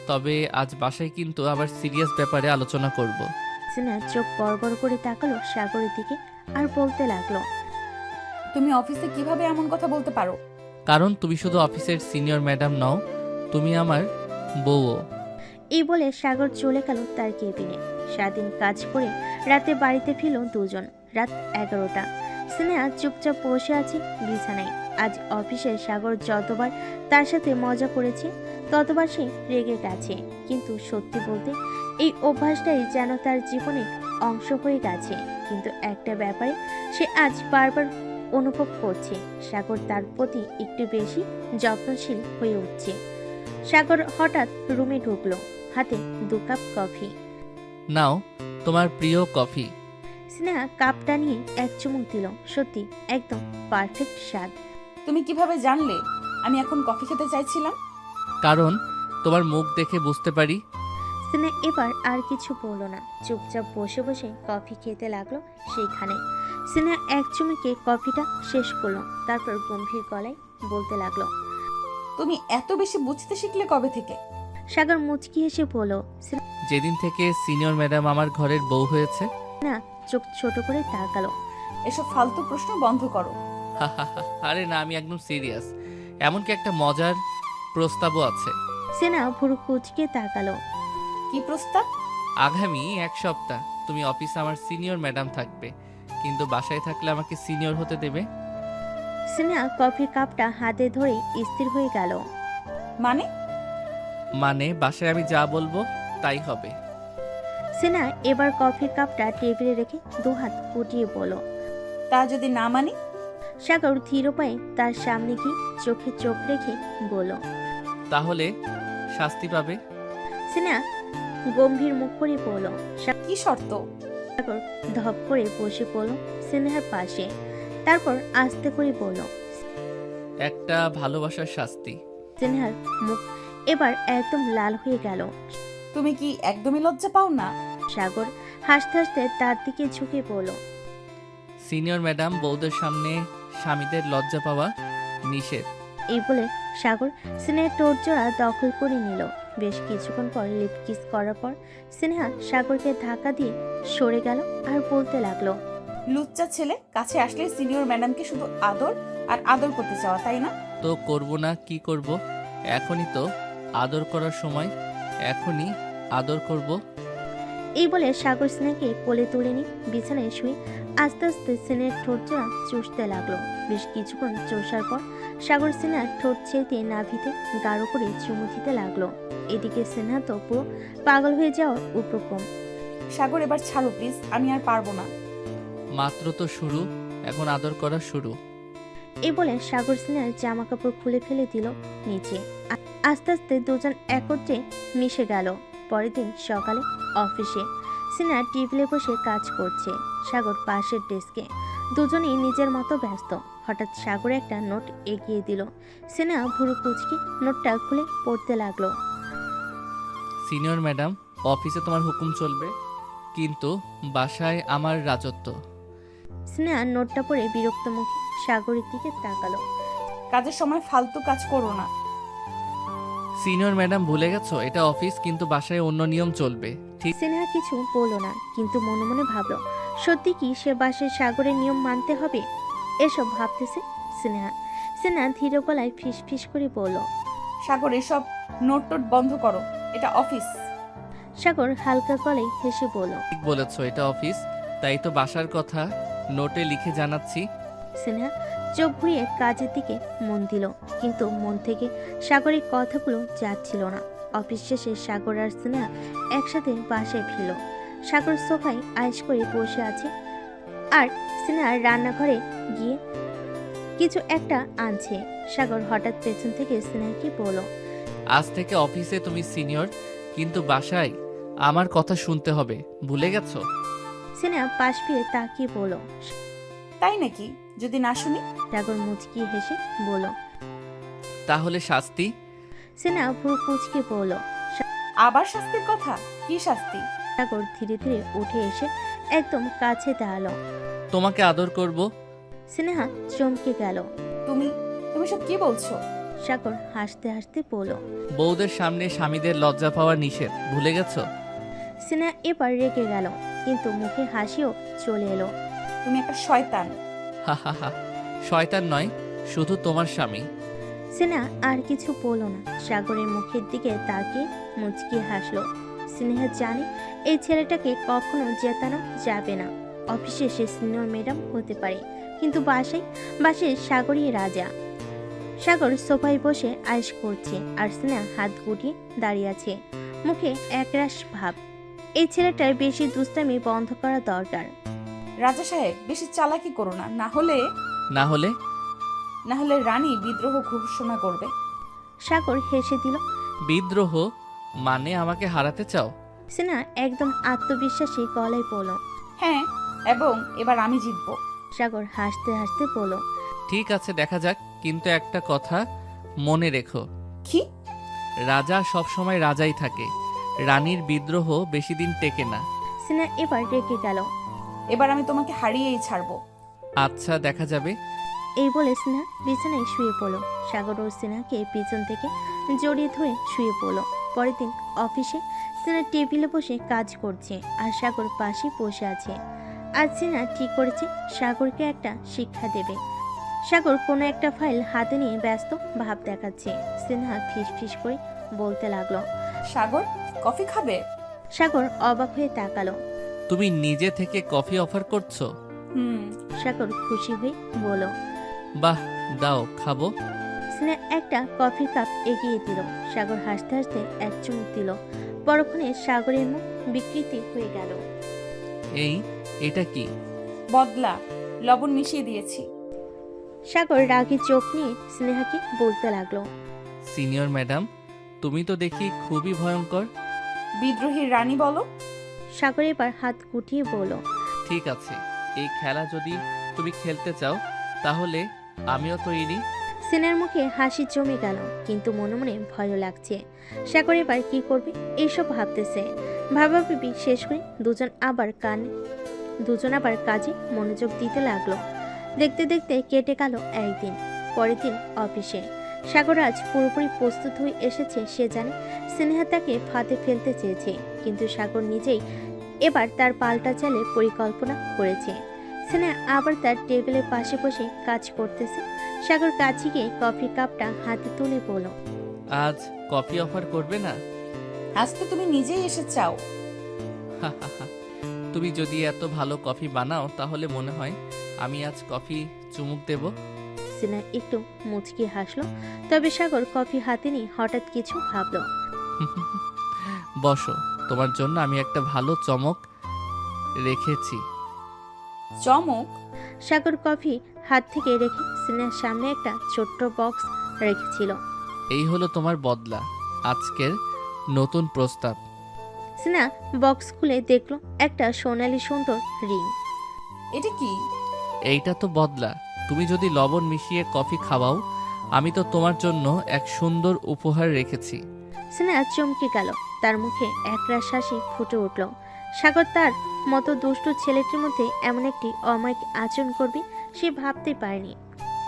তবে আজ বাসায় কিন্তু আবার সিরিয়াস ব্যাপারে আলোচনা করব।
স্নেহা চোখ বড় বড় করে তাকালো সাগরের দিকে আর বলতে লাগলো।
তুমি অফিসে কিভাবে এমন কথা বলতে পারো?
কারণ তুমি শুধু অফিসের সিনিয়র ম্যাডাম নও, তুমি আমার বউও।
এই বলে সাগর চলে গেল তার কেবিনে। সারাদিন কাজ করে রাতে বাড়িতে ফিরল দুজন। রাত 11টা। স্নেহা চুপচাপ বসে আছে বিছানায়। আজ অফিসে সাগর যতবার তার সাথে মজা করেছে ততবার সে রেগে গেছে। কিন্তু সত্যি বলতে এই অভ্যাসটাই যেন তার জীবনের অংশ হয়ে গেছে। কিন্তু একটা ব্যাপারে সে আজ বারবার অনুভব করছে, সাগর তার প্রতি একটু বেশি যত্নশীল হয়ে উঠছে। সাগর হঠাৎ রুমে ঢুকলো, হাতে 2 কাপ কফি।
নাও তোমার প্রিয় কফি।
স্নেহা কাপটা নিয়ে এক চুমুক দিল। সত্যি একদম পারফেক্ট স্বাদ।
তুমি কিভাবে জানলে আমি এখন কফি খেতে চাইছিলাম?
কারণ তোমার মুখ দেখে বুঝতে পারি।
স্নেহা এবার আর কিছু বলল না, চুপচাপ বসে বসে কফি খেতে লাগলো সেইখানে। স্নেহা এক চুমুকে কফিটা শেষ করলো, তারপর গম্ভীর গলায় বলতে লাগলো।
তুমি এত বেশি বুঝতে শিখলে কবে থেকে?
সাগর মুচকি হেসে বলল।
যেদিন থেকে সিনিয়র ম্যাডাম আমার ঘরের বউ হয়েছে।
স্নেহা চোখ ছোট করে তাকালো।
এসব ফালতু প্রশ্ন বন্ধ করো।
আরে না, আমি একদম সিরিয়াস। এমনকি একটা মজার প্রস্তাবও আছে।
স্নেহা ভুরু কুচকে তাকালো।
কি প্রস্তাব?
আগামী 1 সপ্তাহ তুমি অফিসে আমার সিনিয়র ম্যাডাম থাকবে, কিন্তু বাসায় থাকলে আমাকে সিনিয়র হতে দেবে।
স্নেহা কফির কাপটা হাতে ধরে স্থির হয়ে গেল।
মানে বাসায় আমি যা বলবো তাই হবে।
স্নেহা এবার কফির কাপটা টেবিলে রেখে 2 হাত গুটিয়ে বলল।
তা যদি না মানি?
সাগর ধীর পায়ে তার সামনে গিয়ে চোখে চোখ রেখে বলল।
তাহলে শাস্তি পাবে।
স্নেহা গম্ভীর মুখ করে বলল।
কি শর্ত?
সাগর ধপ করে বসে পড়ল স্নেহার পাশে, তারপর আস্তে করে বলল।
একটা ভালোবাসার শাস্তি।
স্নেহার মুখ এবার একদম লাল হয়ে গেল।
তুমি কি একদমই লজ্জা পাও না?
সাগর হাসতে হাসতে তার দিকে ঝুঁকে পড়ল।
সিনিয়র ম্যাডাম, বউদের সামনে স্বামীদের লজ্জা পাওয়া নিষেধ।
এই বলে সাগর স্নেহার ঠোঁট জোড়া দখল করে নিল। বেশ কিছুক্ষণ পর লিপ কিস করার পর স্নেহা সাগরকে ধাক্কা দিয়ে সরে গেল আর বলতে লাগলো।
লুচ্চা ছেলে, কাছে আসলে সিনিয়র ম্যাডামকে শুধু আদর আর আদর করতে চাওয়া, তাই না?
তো করব না কি করব? এখনই তো আদর করার সময়, এখনই আদর করব।
এই বলে সাগর স্নেহাকে কোলে তুলে নিয়ে বিছানায় শুয়ে আস্তে আস্তে স্নেহার ঠোঁট জোড়া চুষতে লাগলো। বেশ কিছুক্ষণ চষার পর সাগর স্নেহার ঠোঁট ছেড়ে নাভিতে গাঢ় করে চুমু দিতে লাগলো। এদিকে স্নেহা তো পুরো পাগল হয়ে যাওয়ার উপক্রম।
সাগর, এবার ছাড়ো প্লিজ, আমি আর পারবো না।
মাত্র তো শুরু, এখন আদর করা শুরু।
এই বলে সাগর স্নেহার জামা কাপড় খুলে ফেলে দিল নিচে। আস্তে আস্তে দুজন একত্রে মিশে গেল। পরের দিন সকালে অফিসে স্নেহা টেবিলে বসে কাজ করছে, সাগর পাশের ডেস্কে। দুজনেই নিজের মতো ব্যস্ত। হঠাৎ সাগর একটা নোট এগিয়ে দিল। স্নেহা ভুরু কুচকে নোটটা খুলে পড়তে লাগলো।
সিনিয়র ম্যাডাম, অফিসে তোমার হুকুম চলবে, কিন্তু বাসায় আমার রাজত্ব।
স্নেহা নোটটা পড়ে বিরক্ত মুখে সাগরের দিকে তাকালো।
কাজের সময় ফালতু কাজ করো না।
সিনিয়র ম্যাডাম, ভুলে গেছো এটা অফিস, কিন্তু বাসায় অন্য নিয়ম চলবে, ঠিক?
স্নেহা কিছু বলল না, কিন্তু মনে মনে ভাবলো সত্যি কি সে বাসায় সাগরের নিয়ম মানতে হবে? এসব ভাবতেছে স্নেহা। স্নেহা ধীর গলায় ফিস ফিস করে বলল।
সাগর, এসব নোট টোট বন্ধ করো, এটা অফিস।
সাগর হালকা গলায় হেসে বলল।
ঠিক বলেছো, এটা অফিস, তাই তো বাসার কথা নোটে লিখে জানাচ্ছি।
স্নেহা চোখ ঘুরিয়ে কাজের দিকে মন দিল, কিন্তু মন থেকে সাগরের কথাগুলো যাচ্ছিল না। অফিস শেষে সাগর আর স্নেহা একসাথে বাসায় ফিরল। সাগর সোফায় আয়েশ করে বসে আছে আর স্নেহা রান্নাঘরে গিয়ে কিছু একটা আনছে। সাগর হঠাৎ পেছন থেকে স্নেহাকে বলল।
আজ থেকে অফিসে তুমি সিনিয়র, কিন্তু বাসায় আমার কথা শুনতে হবে, ভুলে গেছো?
স্নেহা পাশ ফিরে তাকিয়ে বলল।
তাই নাকি? যদি না শুনি?
সাগর মুচকি হেসে বলল।
তাহলে শাস্তি?
স্নেহা ভুরু কুচকে বলল।
আবার শাস্তির কথা? কি শাস্তি?
সাগর ধীরে ধীরে উঠে এসে একদম কাছে দাঁড়ালো।
তোমাকে আদর করব।
স্নেহা চমকে গেল।
তুমি তুমি সব কি বলছো?
সাগর হাসতে হাসতে বলল।
বউদের সামনে স্বামীদের লজ্জা পাওয়া নিষেধ, ভুলে গেছো?
স্নেহা এবার রেগে গেল, কিন্তু মুখে হাসিও চলে এলো।
তুমি একটা শয়তান।
হা হা হা, শয়তান নয়, শুধু তোমার স্বামী।
স্নেহা আর কিছু বলল না, সাগরের মুখের দিকে তাকিয়ে মুচকি হাসলো। স্নেহা জানে এই ছেলেটাকে কখনো জেতানো যাবে না। অফিসে সে সিনিয়র ম্যাডাম হতে পারে, কিন্তু বাসায় সাগরই রাজা। সাগর সোফায় বসে আয়েশ করছে আর স্নেহা হাত গুটিয়ে দাঁড়িয়ে আছে, মুখে একরাশ ভাব। এই ছেলেটার বেশি দুষ্টামি বন্ধ করা দরকার।
রাজা সাহেব, বেশি চালাকি করো না, না হলে রানী বিদ্রোহ ঘোষণা করবে।
সাগর হেসে দিল।
বিদ্রোহ মানে আমাকে হারাতে চাও?
স্নেহা একদম আত্মবিশ্বাসী গলায় বলল।
হ্যাঁ, এবং এবার আমি জিতবো।
সাগর হাসতে হাসতে বলল।
ঠিক আছে, দেখা যাক, কিন্তু একটা কথা মনে রেখো,
কি?
রাজা সবসময় রাজাই থাকে, রানীর বিদ্রোহ বেশি দিন টেকে না।
স্নেহা এবার রেগে গেল।
এবার আমি তোমাকে হারিয়েই ছাড়বো।
আচ্ছা, দেখা যাবে।
এই বলে স্নেহা বিছানায় শুয়ে পড়ল। সাগর ও স্নেহাকে পিছন থেকে জড়িয়ে ধরে শুয়ে পড়ল। পরের দিন অফিসে স্নেহা টেবিলে বসে কাজ করছে আর সাগর পাশে বসে আছে। আজ স্নেহা ঠিক করেছে সাগরকে একটা শিক্ষা দেবে। সাগর কোনো একটা ফাইল হাতে নিয়ে ব্যস্ত ভাব দেখাচ্ছে। স্নেহা ফিস ফিস করে বলতে লাগলো।
সাগর, কফি খাবে?
সাগর অবাক হয়ে তাকালো।
তুমি নিজে থেকে কফি অফার করছো?
সাগর খুশি হয়ে বলল।
বাহ, দাও, খাবো।
স্নেহা একটা কফি কাপ এগিয়ে দিল। সাগর হাসতে হাসতে এক চুমুক দিল। পরক্ষণে সাগরের মুখ বিকৃতি হয়ে গেল।
এটা কি?
বদলা। লবণ মিশিয়ে দিয়েছি।
সাগর রাগী চোখ নিয়ে স্নেহাকে বলতে লাগলো।
সিনিয়র ম্যাডাম, তুমি তো দেখি খুবই ভয়ঙ্কর।
বিদ্রোহীর রানী বলো।
সাগর এবার হাত গুটিয়ে বলল।
ঠিক আছে, এই খেলা যদি তুমি খেলতে চাও তাহলে আমিও তৈরি।
সিনের মুখে হাসি জমে গেল, কিন্তু মনে মনে ভয়ও লাগছে। সাগর এবার কি করবে এইসব ভাবতেছে। ভাবাভাবি শেষ করে দুজন আবার কাজে মনোযোগ দিতে লাগলো। দেখতে দেখতে কেটে গেল একদিন। পরের দিন অফিসে সাগর আজ পুরোপুরি প্রস্তুত হয়ে এসেছে। সে জানে স্নেহা তাকে ফাঁদে ফেলতে চেয়েছে, কিন্তু সাগর নিজেই এবার তার পাল্টা চালে পরিকল্পনা করেছে। স্নেহা আবার তার টেবিলের পাশে বসে কাজ করতেছে। সাগর কাছে গিয়ে কফি কাপটা হাতে তুলে বলল।
আজ কফি অফার করবে না?
আজ তো তুমি নিজেই এসে চাও।
তুমি যদি এত ভালো কফি বানাও তাহলে মনে হয় আমি আজ কফি চুমুক দেব।
স্নেহা একটু মুচকি হাসলো, তবে সাগর কফি হাতে নিয়ে হঠাৎ কিছু ভাবলো।
বসো, তোমার জন্য আমি একটা ভালো চমক রেখেছি।
চমক?
সাগর কফি হাত থেকে রেখে স্নেহার সামনে একটা ছোট্ট বক্স রেখেছিল।
এই হলো তোমার বদলা, আজকের নতুন প্রস্তাব।
স্নেহা বক্স খুলে দেখলো একটা সোনালী সুন্দর রিং।
এটা কি?
এইটা তো বদলা, তুমি যদি লবণ মিশিয়ে কফি খাওয়াও আমি তো তোমার জন্য এক সুন্দর উপহার রেখেছি।
স্নেহা চমকে গেল, তার মুখে একরাশ হাসি ফুটে উঠল। সাগর তার মতো দুষ্টু ছেলেটির মধ্যে এমন একটি অমায়িক আচরণ করবে সে ভাবতে পারেনি।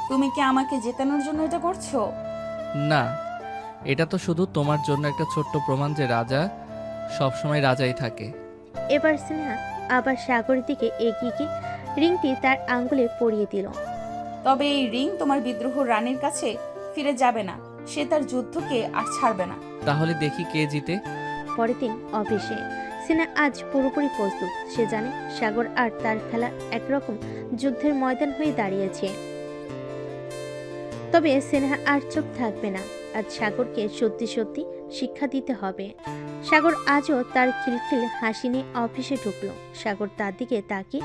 তুমি কি আমাকে জেতানোর জন্য এটা করছো?
না, এটা তো শুধু তোমার জন্য একটা ছোট্ট প্রমাণ যে রাজা সবসময় রাজাই থাকে।
এবার স্নেহা আবার সাগরের দিকে এগিয়ে গিয়ে রিংটি তার আঙ্গুলে পরিয়ে দিল।
তবে এই রিং তোমার বিদ্রোহ রানীর কাছে ফিরে যাবে না। সে তার যুদ্ধকে আর ছাড়বে না।
তাহলে দেখি কে জিতে।
পরের দিন অফিসে স্নেহা আজ পুরোপুরি প্রস্তুত। সে জানে সাগর আর তার খেলা একরকম যুদ্ধের ময়দান হয়ে দাঁড়িয়েছে। তবে স্নেহা আর চুপ থাকবে না। আজ সাগরকে সত্যি সত্যি শিক্ষা দিতে হবে। সাগর আজও তার খিলখিল হাসি নিয়ে অফিসে ঢুকলো। সাগর তার দিকে তাকিয়ে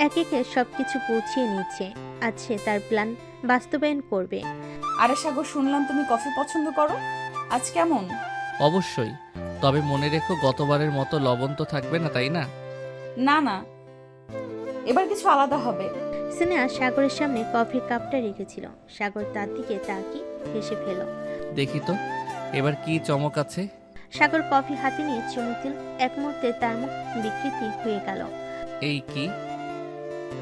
একে একে সবকিছু গুছিয়ে নিচ্ছে। আজ সে তার প্ল্যান বাস্তবায়ন করবে।
আরে সাগর, শুনলাম তুমি কফি পছন্দ করো। আজ কেমন?
অবশ্যই, তবে মনে রেখো গতবারের মতো লবণ তো থাকবে না, তাই না?
না না, এবার কিছু আলাদা হবে।
স্নেহা সাগরের সামনে কফির কাপটা রেখেছিল। সাগর তার দিকে তাকিয়ে হেসে ফেল।
দেখি তো এবার কি চমক আছে।
সাগর কফি হাতে নিয়ে চুমুক দিল। এক মুহূর্তে তার মুখ বিকৃতি হয়ে গেল।
এই কি,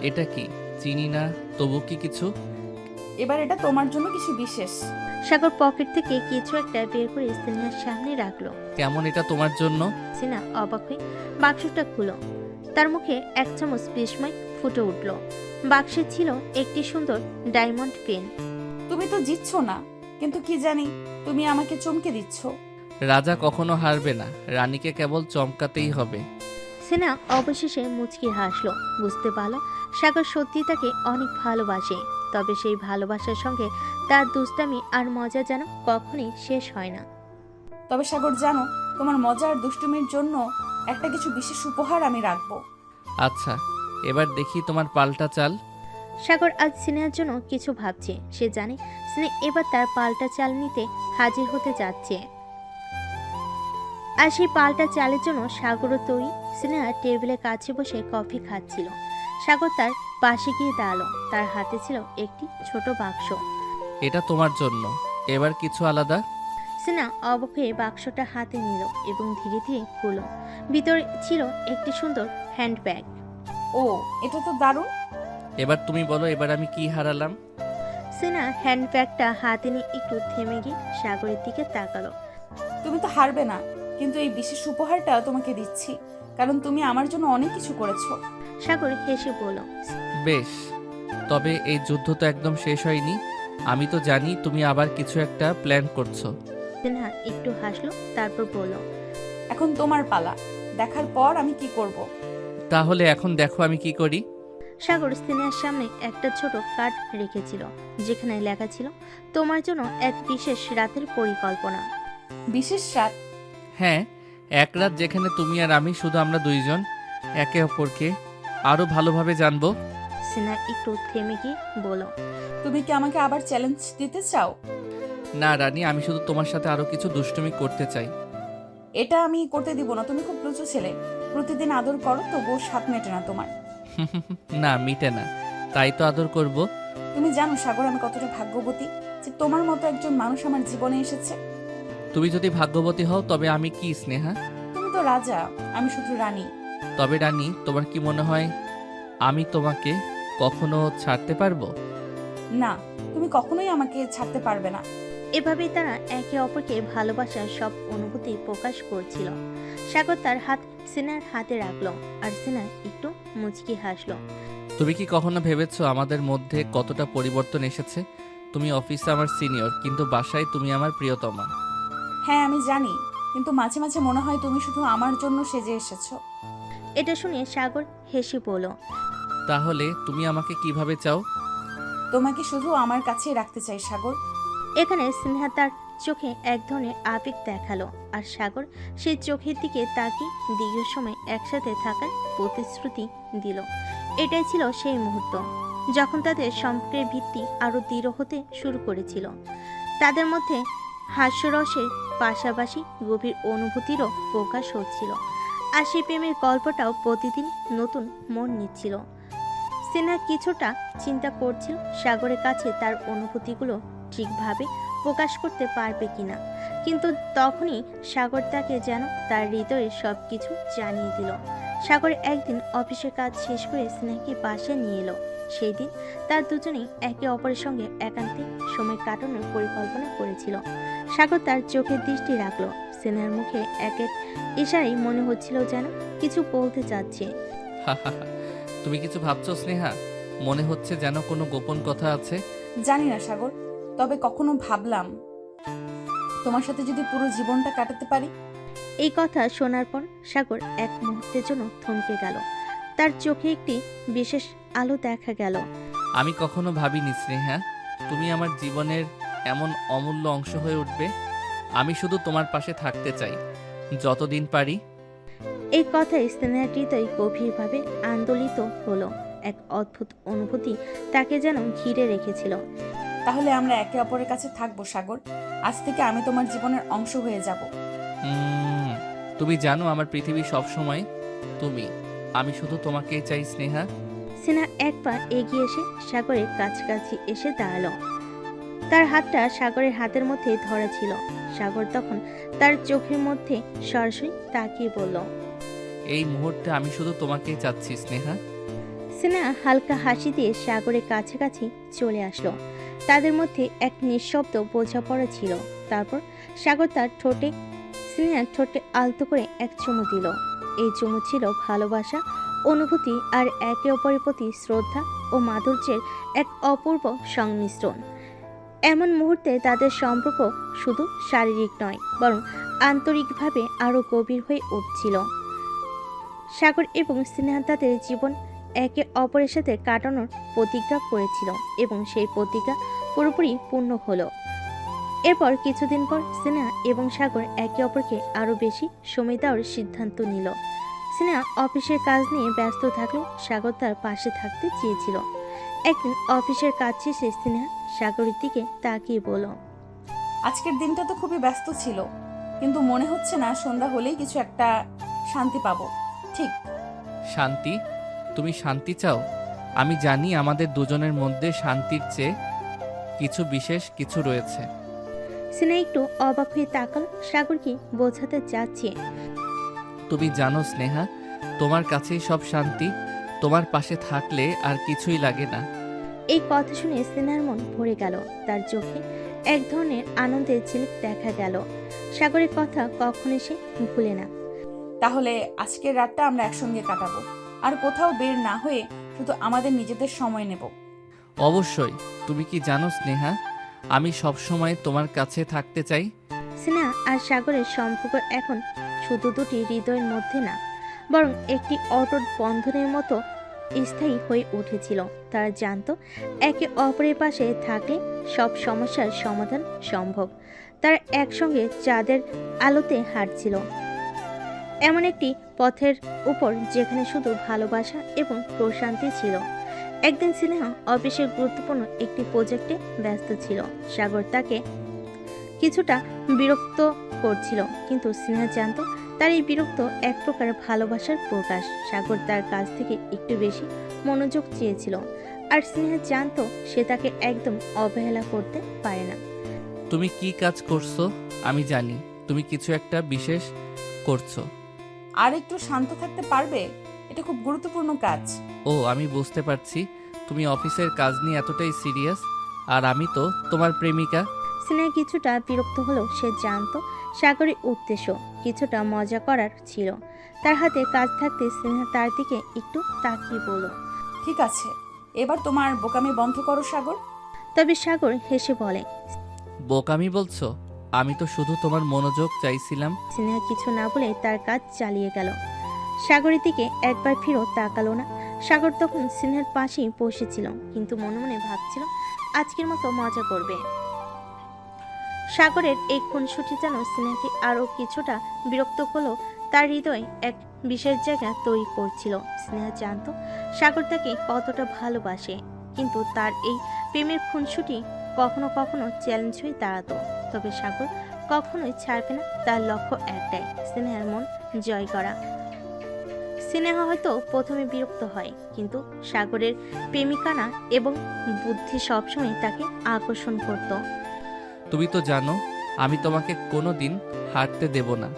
এটা কি? চিনি না, তবু কি কিছু?
এবার এটা তোমার জন্য কিছু বিশেষ।
সাগর পকেট থেকে কিছু একটা বের করে স্নেহার সামনে রাখলো।
কেমন এটা তোমার জন্য?
স্নেহা অবাক হয়ে বাক্সটা খুলো। তার মুখে এক চামচ বিস্ময় ফুটে উঠল। বাক্সে ছিল একটি সুন্দর ডায়মন্ড পেন।
তুমি তো জিতছ না, কিন্তু কি জানি তুমি আমাকে চমকে দিচ্ছ।
রাজা কখনো হারবে না, রানীকে কেবল চমকাতেই হবে।
স্নেহা অবশেষে মুচকি হাসলো। বুঝতে পারলো সাগর সত্যি তাকে অনেক ভালোবাসে। তবে সেই ভালোবাসার সঙ্গে তার দুষ্টামি আর মজা যেন কখনই শেষ হয় না।
তবে সাগর, জানো, তোমার মজা আর দুষ্টুমির জন্য একটা কিছু বিশেষ উপহার আমি রাখবো।
আচ্ছা, এবার দেখি তোমার পাল্টা চাল।
সাগর আজ স্নেহার জন্য কিছু ভাবছে। সে জানে স্নেহ এবার তার পাল্টা চাল নিতে হাজির হতে যাচ্ছে। আর সেই পাল্টা চালের জন্য সাগরও তৈরি। স্নেহা টেবিলের কাছে বসে কফি খাচ্ছিল। সাগর তার পাশে গিয়ে দাঁড়ালো। তার হাতে ছিল একটি ছোট বাক্স।
এটা তোমার জন্য, এবার কিছু আলাদা।
স্নেহা অবাক হয়ে বাক্সটা হাতে নিল এবং ধীরে ধীরে খুলল। ভিতরে ছিল একটি সুন্দর হ্যান্ডব্যাগ।
ও, এটা তো দারুণ।
এবার তুমি বলো, এবার আমি কি হারালাম?
স্নেহা হ্যান্ডব্যাগটা হাতে নিয়ে একটু থেমে গিয়ে সাগরের দিকে তাকালো।
তুমি তো হারবে না, কিন্তু এই বিশেষ উপহারটা তোমাকে দিচ্ছি, কারণ তুমি আমার জন্য অনেক কিছু করেছো।
সাগর হেসে বলল।
বেশ, তবে এই যুদ্ধ তো একদম শেষ হয়নি। আমি তো জানি তুমি আবার কিছু একটা প্ল্যান করছো।
স্নেহা একটু হাসলো, তারপর বলল।
এখন তোমার পালা, দেখার পর আমি কি করব।
তাহলে এখন দেখো আমি কি করি।
সাগর স্নেহার সামনে একটা ছোট কার্ড রেখেছিল, যেখানে লেখা ছিল তোমার জন্য এক বিশেষ রাতের পরিকল্পনা।
বিশেষ রাত?
হ্যাঁ, এক রাত যেখানে তুমি আর আমি, শুধু আমরা দুইজন, একে অপরকে আরো ভালোভাবে জানবো।
সিনহা একটু থেমে গিয়ে বলল,
তুমি কি আমাকে আবার চ্যালেঞ্জ দিতে চাও?
না রানী, আমি শুধু তোমার সাথে আরো কিছু দুষ্টুমি করতে চাই।
এটা আমি করতে দিব না। তুমি খুব লুচু ছেলে, প্রতিদিন আদর করো তবুও স্বাদ মেটে না তোমার।
না, মিটে না, তাই তো আদর করব।
তুমি জানো সাগর, আমি কতটা ভাগ্যবতী যে তোমার মতো একজন মানুষ আমার জীবনে এসেছে।
তুমি যদি ভাগ্যবতী হও তবে আমি কি স্নেহা?
তুমি তো রাজা, আমি শুধু রানী।
তবে রানী, তোমার কি মনে হয় আমি তোমাকে কখনো ছাড়তে পারবো?
না, তুমি কখনোই আমাকে ছাড়তে পারবে না।
এভাবেই তারা একে অপরকে ভালোবাসার সব অনুভূতি প্রকাশ করছিল। সাগর তার হাত সিনহার হাতে রাখলো আর সিনহা একটু মুচকি হাসলো।
তুমি কি কখনো ভেবেছো আমাদের মধ্যে কতটা পরিবর্তন এসেছে? তুমি অফিসে আমার সিনিয়র, কিন্তু বাসায় তুমি আমার প্রিয়তমা।
হ্যাঁ আমি জানি, কিন্তু মাঝে মাঝে মনে হয় তুমি শুধু আমার জন্য সেজে এসেছো।
এটা শুনে সাগর হেসে বলল,
তাহলে তুমি আমাকে কিভাবে চাও?
তোমাকে শুধু আমার কাছেই রাখতে চাই সাগর।
এখানে সিনহা তার চোখে এক ধরনের আবেগ দেখালো আর সাগর সেই চোখের দিকে তাকিয়ে দীর্ঘ সময় একসাথে থাকার প্রতিশ্রুতি দিল। এটাই ছিল সেই মুহূর্ত যখন তাদের সম্পর্কের ভিত্তি আরো দৃঢ় হতে শুরু করেছিল। তাদের মধ্যে হাস্যরসের পাশাপাশি গভীর অনুভূতিরও প্রকাশ হচ্ছিল, আর সেই প্রেমের গল্পটাও প্রতিদিন নতুন মোড় নিচ্ছিল। সিনহা কিছুটা চিন্তা করছিল সাগরের কাছে তার অনুভূতিগুলো ঠিকভাবে প্রকাশ করতে পারবে কিনা, কিন্তু তখনই সাগর তাকে যেন তার হৃদয়ে সবকিছু জানিয়ে দিল। সাগর একদিন অফিসের কাজ শেষ করে স্নেহকে বাসায় নিয়ে এলো। সেই দিন তার দুজনেই একে অপরের সঙ্গে একান্তে সময় কাটানোর পরিকল্পনা করেছিল। সাগর তার চোখের দৃষ্টি রাখলো। স্নেহার মুখে এক এক ইশারায় মনে হচ্ছিল যেন কিছু বলতে চাচ্ছে।
তুমি কিছু ভাবছো স্নেহা? মনে হচ্ছে যেন কোনো গোপন কথা আছে।
জানি না সাগর, তবে কখনো ভাবলাম তোমার সাথে যদি পুরো জীবনটা কাটাতে পারি।
এই কথা শোনার পর সাগর এক মুহূর্তের জন্য থমকে গেল। তার চোখে একটি বিশেষ আলো দেখা গেল।
আমি কখনো ভাবিনি স্নেহা তুমি আমার জীবনের এমন অমূল্য অংশ হয়ে উঠবে। আমি শুধু তোমার পাশে থাকতে চাই যতদিন পারি।
এই কথায় স্নেহার হৃদয় গভীরভাবে আন্দোলিত হলো। এক অদ্ভুত অনুভূতি তাকে যেন ঘিরে রেখেছিল।
তাহলে আমরা একে অপরের কাছে থাকবো সাগর। আজ থেকে আমি তোমার জীবনের অংশ হয়ে যাব।
তুমি জানো আমার পৃথিবী সবসময় তুমি। আমি শুধু তোমাকেই চাই স্নেহা।
সিনহা এক পা এগিয়ে এসে সাগরের কাছাকাছি এসে দাঁড়ালো। তার হাতটা সাগরের হাতের মধ্যে ধরা ছিল। সাগর তখন তার চোখের মধ্যে সরাসরি তাকিয়ে বলল,
এই মুহূর্তে আমি শুধু তোমাকেই চাচ্ছি স্নেহা।
সিনহা হালকা হাসি দিয়ে সাগরের কাছাকাছি চলে আসলো। তাদের মধ্যে এক নিঃশব্দ বোঝাপড়া ছিল। তারপর সাগর তার সিনহার ঠোঁটে আলতো করে এক চুমু দিল। এই চুমু ছিল ভালোবাসা, অনুভূতি আর একে অপরের প্রতি শ্রদ্ধা ও মাধুর্যের এক অপূর্ব সংমিশ্রণ। এমন মুহূর্তে তাদের সম্পর্ক শুধু শারীরিক নয়, বরং আন্তরিকভাবে আরও গভীর হয়ে উঠছিল। সাগর এবং সিনহা তাদের জীবন একে অপরের সাথে কাটানোর প্রতিজ্ঞা করেছিল এবং সেই প্রতিজ্ঞা পুরোপুরি পূর্ণ হলো। এরপর কিছুদিন পর সিনহা এবং সাগর একে অপরকে আরও বেশি সময় দেওয়ার সিদ্ধান্ত নিল। সিনহা অফিসের কাজ নিয়ে ব্যস্ত থাকলেও সাগর তার পাশে থাকতে চেয়েছিল। একদিন অফিসের কাজ শেষে সিনহা সাগরের দিকে তাকিয়ে বলল,
আজকের দিনটা তো খুবই ব্যস্ত ছিল, কিন্তু মনে হচ্ছে না সন্ধ্যা হলেই কিছু একটা শান্তি পাবো। ঠিক?
শান্তি? তুমি শান্তি চাও? আমি জানি আমাদের দুজনের মধ্যে শান্তির চেয়ে কিছু বিশেষ কিছু রয়েছে।
সিনহা একটু অবাক হয়ে তাকালো। সাগর কি বোঝাতে চাচ্ছে?
তুমি জানো স্নেহা, তোমার কাছেই সব শান্তি। তোমার পাশে থাকলে আর কিছুই লাগে না।
এই কথা শুনে সিনহার মন ভরে গেল। তার চোখে এক ধরনের আনন্দের ঝিলিক দেখা গেল। সাগরের কথা কখনো সে ভুলে না।
তাহলে আজকের রাতটা আমরা একসঙ্গে কাটাবো, আর কোথাও বের না হয়ে শুধু আমাদের নিজেদের সময় নেব।
অবশ্যই। তুমি কি জানো স্নেহা, আমি সব সময় তোমার কাছে থাকতে চাই।
সিনহা আর সাগরের সম্পর্ক এখন শুধু দুটি হৃদয়ের মধ্যে না, বরং একটি অটুট বন্ধনের মতো স্থায়ী হয়ে উঠেছিল। তারা জানতো একে অপরের পাশে থাকলে সব সমস্যার সমাধান সম্ভব। তারা একসঙ্গে চাঁদের আলোতে হাঁটছিল, এমন একটি পথের উপর যেখানে শুধু ভালোবাসা এবং প্রশান্তি ছিল। একদিন স্নেহা অফিসের গুরুত্বপূর্ণ একটি প্রজেক্টে ব্যস্ত ছিল। সাগর তাকে কিছুটা বিরক্ত করছিল, কিন্তু স্নেহা জানতো তার এই বিরক্ত এক প্রকার ভালোবাসার প্রকাশ। সাগর তার কাছ থেকে একটু বেশি মনোযোগ চেয়েছিল, আর স্নেহা জানতো সে তাকে একদম অবহেলা করতে পারে না।
তুমি কি কাজ করছো আমি জানি, তুমি কিছু একটা বিশেষ করছো।
আর একটু শান্ত থাকতে পারবে? এটা খুব গুরুত্বপূর্ণ কাজ।
ও আমি বুঝতে পারছি, তুমি অফিসের কাজ নিয়ে এতটাই সিরিয়াস, আর আমি তো তোমার প্রেমিকা।
স্নেহা কিছুটা বিরক্ত হলেও সে জানতো সাগরের উদ্দেশ্য কিছুটা মজা করার ছিল। তার হাতে কাজ থাকতে স্নেহা তার দিকে একটু তাকিয়ে বলল,
ঠিক আছে, এবার তোমার বোকামি বন্ধ করো সাগর।
তবে সাগর হেসে বলে।
বোকামি বলছো? আমি তো শুধু তোমার মনোযোগ চাইছিলাম।
স্নেহা কিছু না বলে তার কাজ চালিয়ে গেল। সাগরের দিকে একবার ফিরেও তাকালো না। সাগর তখন স্নেহার পাশেই বসেছিল, কিন্তু মনে মনে ভাবছিল আজকের মতো মজা করবে। সাগরের এই খুনসুটি যেন স্নেহাকে আরও কিছুটা বিরক্ত করলো। তার হৃদয়ে এক বিশেষ জায়গা তৈরি করছিল। স্নেহা জানতো সাগর তাকে কতটা ভালোবাসে, কিন্তু তার এই প্রেমের খুনসুটি কখনো কখনো চ্যালেঞ্জ হয়ে দাঁড়াতো। তবে সাগর কখনোই ছাড়বে না, তার লক্ষ্য একটাই, স্নেহার মন জয় করা। স্নেহা হয়তো প্রথমে বিরক্ত হয়, কিন্তু সাগরের প্রেমিকানা এবং বুদ্ধি সবসময় তাকে আকর্ষণ করত।
তুমি তো জানো আমি তোমাকে কোনো দিন হারতে দেব না।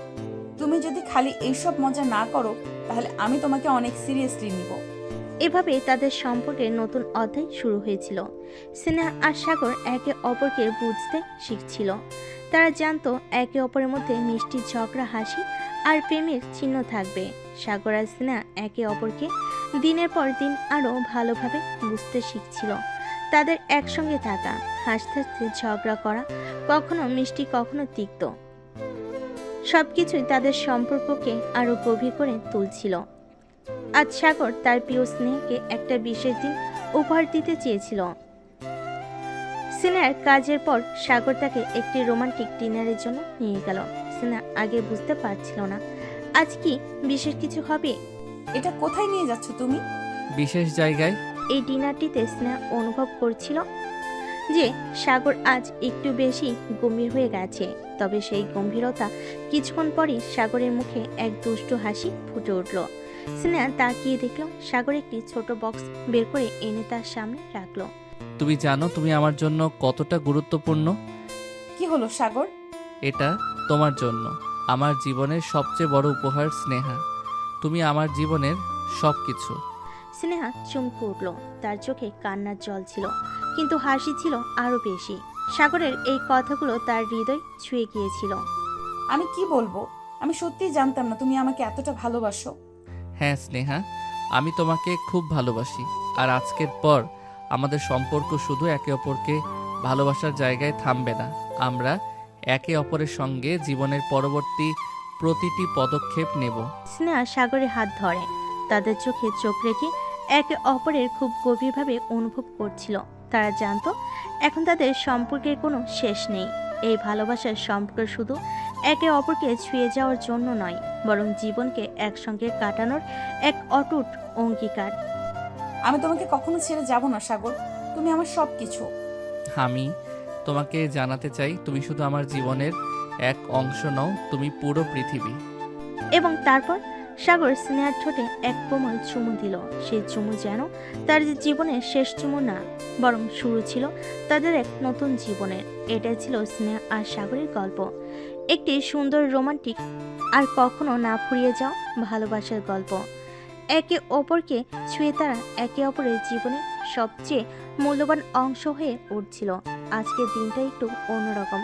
তুমি যদি খালি এইসব মজা না করো, তাহলে আমি তোমাকে অনেক সিরিয়াসলি নিব।
এভাবে তাদের সম্পর্কের নতুন অধ্যায় শুরু হয়েছিল। স্নেহা আর সাগর একে অপরকে বুঝতে শিখছিল। তারা জানতো একে অপরের মধ্যে মিষ্টি ঝগড়া, হাসি আর প্রেমের চিহ্ন থাকবে। সাগর আর স্নেহা একে অপরকে দিনের পর দিন আরও ভালোভাবে বুঝতে শিখছিল। তাদের একসঙ্গে থাকা, হাসতে হাসতে ঝগড়া করা, কখনো মিষ্টি কখনো তিক্ত, সবকিছুই তাদের সম্পর্ককে আরো গভীর করে তুলছিল। আজ সাগর তার প্রিয় স্নেহকে একটা বিশেষ দিন উপহার দিতে চেয়েছিল। স্নেহার কাজের পর সাগর তাকে একটি রোমান্টিক ডিনারের জন্য নিয়ে গেল। স্নেহা আগে বুঝতে পারছিল না আজ কি বিশেষ কিছু হবে।
এটা কোথায় নিয়ে যাচ্ছ তুমি?
বিশেষ জায়গায়।
এই ডিনারটিতে স্নেহা অনুভব করছিল যে সাগর আজ একটু বেশি গম্ভীর হয়ে গেছে। তবে সেই গম্ভীরতা কিছুক্ষণ পরই সাগরের মুখে এক দুষ্টু হাসি ফুটে উঠল। স্নেহা তাকিয়ে দেখল সাগর একটি ছোট বক্স বের করে এনে তার সামনে রাখলো।
তুমি জানো তুমি আমার জন্য কতটা গুরুত্বপূর্ণ।
কি হলো সাগর?
এটা তোমার জন্য আমার জীবনের সবচেয়ে বড় উপহার স্নেহা। তুমি আমার জীবনের সব কিছু।
স্নেহা চমকে উঠল। তার চোখে কান্নার জল ছিল, কিন্তু হাসি ছিল আরো বেশি। সাগরের এই কথাগুলো তার হৃদয় ছুঁয়ে গিয়েছিল।
আমি কি বলবো? আমি সত্যিই জানতাম না তুমি আমাকে এতটা ভালোবাসো।
হ্যাঁ স্নেহা, আমি তোমাকে খুব ভালোবাসি। আর আজকের পর আমাদের সম্পর্ক শুধু একে অপরকে ভালোবাসার জায়গায় থামবে না। আমরা একে অপরের সঙ্গে জীবনের পরবর্তী প্রতিটি পদক্ষেপ নেব।
স্নেহা সাগরের হাত ধরে তাদের চোখে চোখ রেখে একে অপরের খুব গভীরভাবে অনুভব করছিল। তারা জানতো এখন তাদের সম্পর্কের কোনো শেষ নেই। এই ভালোবাসার সম্পর্ক শুধু একে অপরকে ছুঁয়ে যাওয়ার জন্য নয়, বরং জীবনকে একসঙ্গে কাটানোর এক অটুট অঙ্গীকার।
আমি তোমাকে কখনো ছেড়ে যাব না সাগর, তুমি আমার সব কিছু।
আমি তোমাকে জানাতে চাই তুমি শুধু আমার জীবনের এক অংশ নও, তুমি পুরো পৃথিবী।
এবং তারপর সাগর স্নেহার ঠোঁটে এক কোমল চুমু দিল। সেই চুমু যেন তার জীবনের শেষ চুমু না, বরং শুরু ছিল তাদের এক নতুন জীবনের। এটাই ছিল স্নেহা আর সাগরের গল্প, একটি সুন্দর রোমান্টিক আর কখনো না ফুরিয়ে যাওয়া ভালোবাসার গল্প। একে অপরকে ছুঁয়ে তারা একে অপরের জীবনের সবচেয়ে মূল্যবান অংশ হয়ে উঠছিল। আজকের দিনটা একটু অন্যরকম,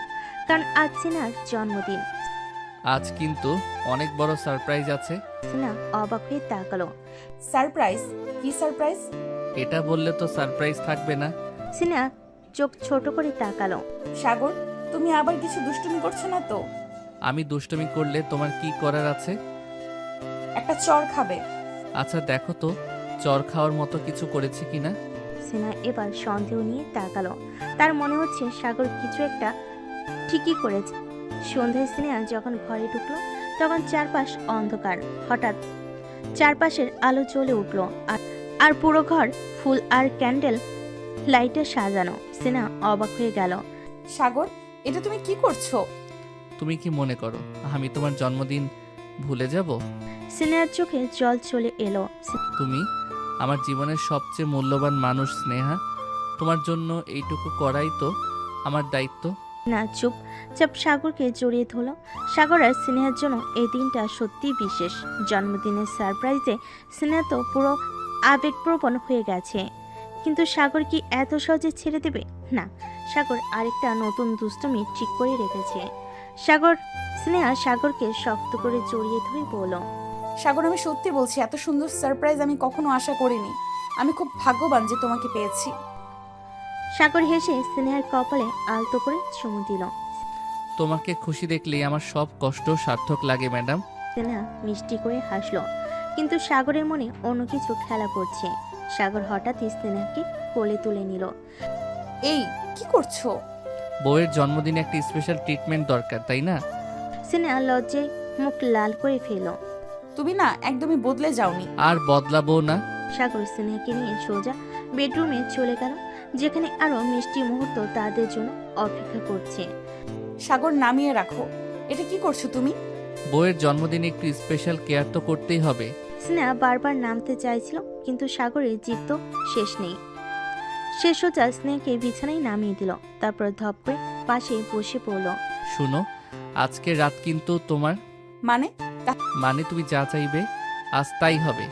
কারণ আজ স্নেহার জন্মদিন।
আজ কিন্তু অনেক বড় সারপ্রাইজ আছে।
স্নেহা অবাক হয়ে তাকালো।
সারপ্রাইজ? কি সারপ্রাইজ?
এটা বললে তো সারপ্রাইজ থাকবে না।
স্নেহা চোখ ছোট করে তাকালো।
সাগর, তুমি আবার কিছু দুষ্টুমি করছো না তো?
আমি দুষ্টুমি করলে তোমার কি করার আছে?
একটা চড় খাবে?
আচ্ছা দেখো তো চর খাওয়ার মতো কিছু করেছে কিনা।
স্নেহা এবার সন্দেহ নিয়ে তাকালো। তার মনে হচ্ছে সাগর কিছু একটা ঠিকই করেছে। সন্ধ্যায় স্নেহা যখন ঘরে ঢুকলো তখন চারপাশ অন্ধকার। হঠাৎ চারপাশের আলো জ্বলে উঠলো আর আর পুরো ঘর ফুল আর ক্যান্ডেল লাইটে সাজানো। স্নেহা অবাক হয়ে গেল।
সাগর, এটা তুমি কি করছো?
তুমি কি মনে করো আমি তোমার জন্মদিন ভুলে যাব?
স্নেহার চোখে জল চলে এলো।
তুমি আমার জীবনের সবচেয়ে মূল্যবান মানুষ স্নেহা। তোমার জন্য এইটুকু করাই তো আমার দায়িত্ব।
না চুপচাপ সাগরকে জড়িয়ে ধরল। সাগর আর স্নেহার জন্য এই দিনটা সত্যিই বিশেষ। জন্মদিনের সারপ্রাইজে স্নেহা তো পুরো আবেগপ্রবণ হয়ে গেছে। কিন্তু সাগর কি এত সহজে ছেড়ে দেবে? না, সাগর আরেকটা নতুন দুষ্টুমি ঠিক করে রেখেছে। স্নেহা সাগরকে শক্ত করে জড়িয়ে ধরে বলল,
সাগর, আমি সত্যি বলছি, এত সুন্দর সারপ্রাইজ আমি কখনো আশা করিনি। আমি খুব ভাগ্যবান যে তোমাকে পেয়েছি।
সাগর হেসে স্নেহার কপালে আলতো করে চুমু দিল।
তোমাকে খুশি দেখলেই আমার সব কষ্ট সার্থক লাগে ম্যাডাম।
স্নেহা মিষ্টি করে হাসলো, কিন্তু সাগরের মনে অন্য কিছু খেলা করছে। সাগর হঠাৎই স্নেহাকে কোলে তুলে নিল।
এই, কি করছো?
বউয়ের জন্মদিনে একটা স্পেশাল ট্রিটমেন্ট দরকার, তাই না?
স্নেহা লজ্জায় মুখ লাল করে ফেল।
তুমি না একদমই বদলে যাওনি।
আর বদলাবো না।
সাগর স্নেহাকে নিয়ে সোজা বেডরুমে চলে গেল, যেখানে আরো মিষ্টি মুহূর্ত তাদের জন্য অপেক্ষা করছে।
সাগর, নামিয়ে রাখো। এটা কি করছো তুমি?
বউয়ের জন্মদিনে একটু স্পেশাল কেয়ার তো করতেই হবে।
স্নেহা বারবার নামতে চাইছিল, কিন্তু সাগরের জিদ তো শেষ নেই। সে সোজা স্নেহাকে বিছানায় নামিয়ে দিল, তারপর ধপ করে পাশে বসে পড়ল।
শুনো, আজকের রাত কিন্তু তোমার।
মানে?
মানে তুমি যা চাইবে আজ তাই হবে।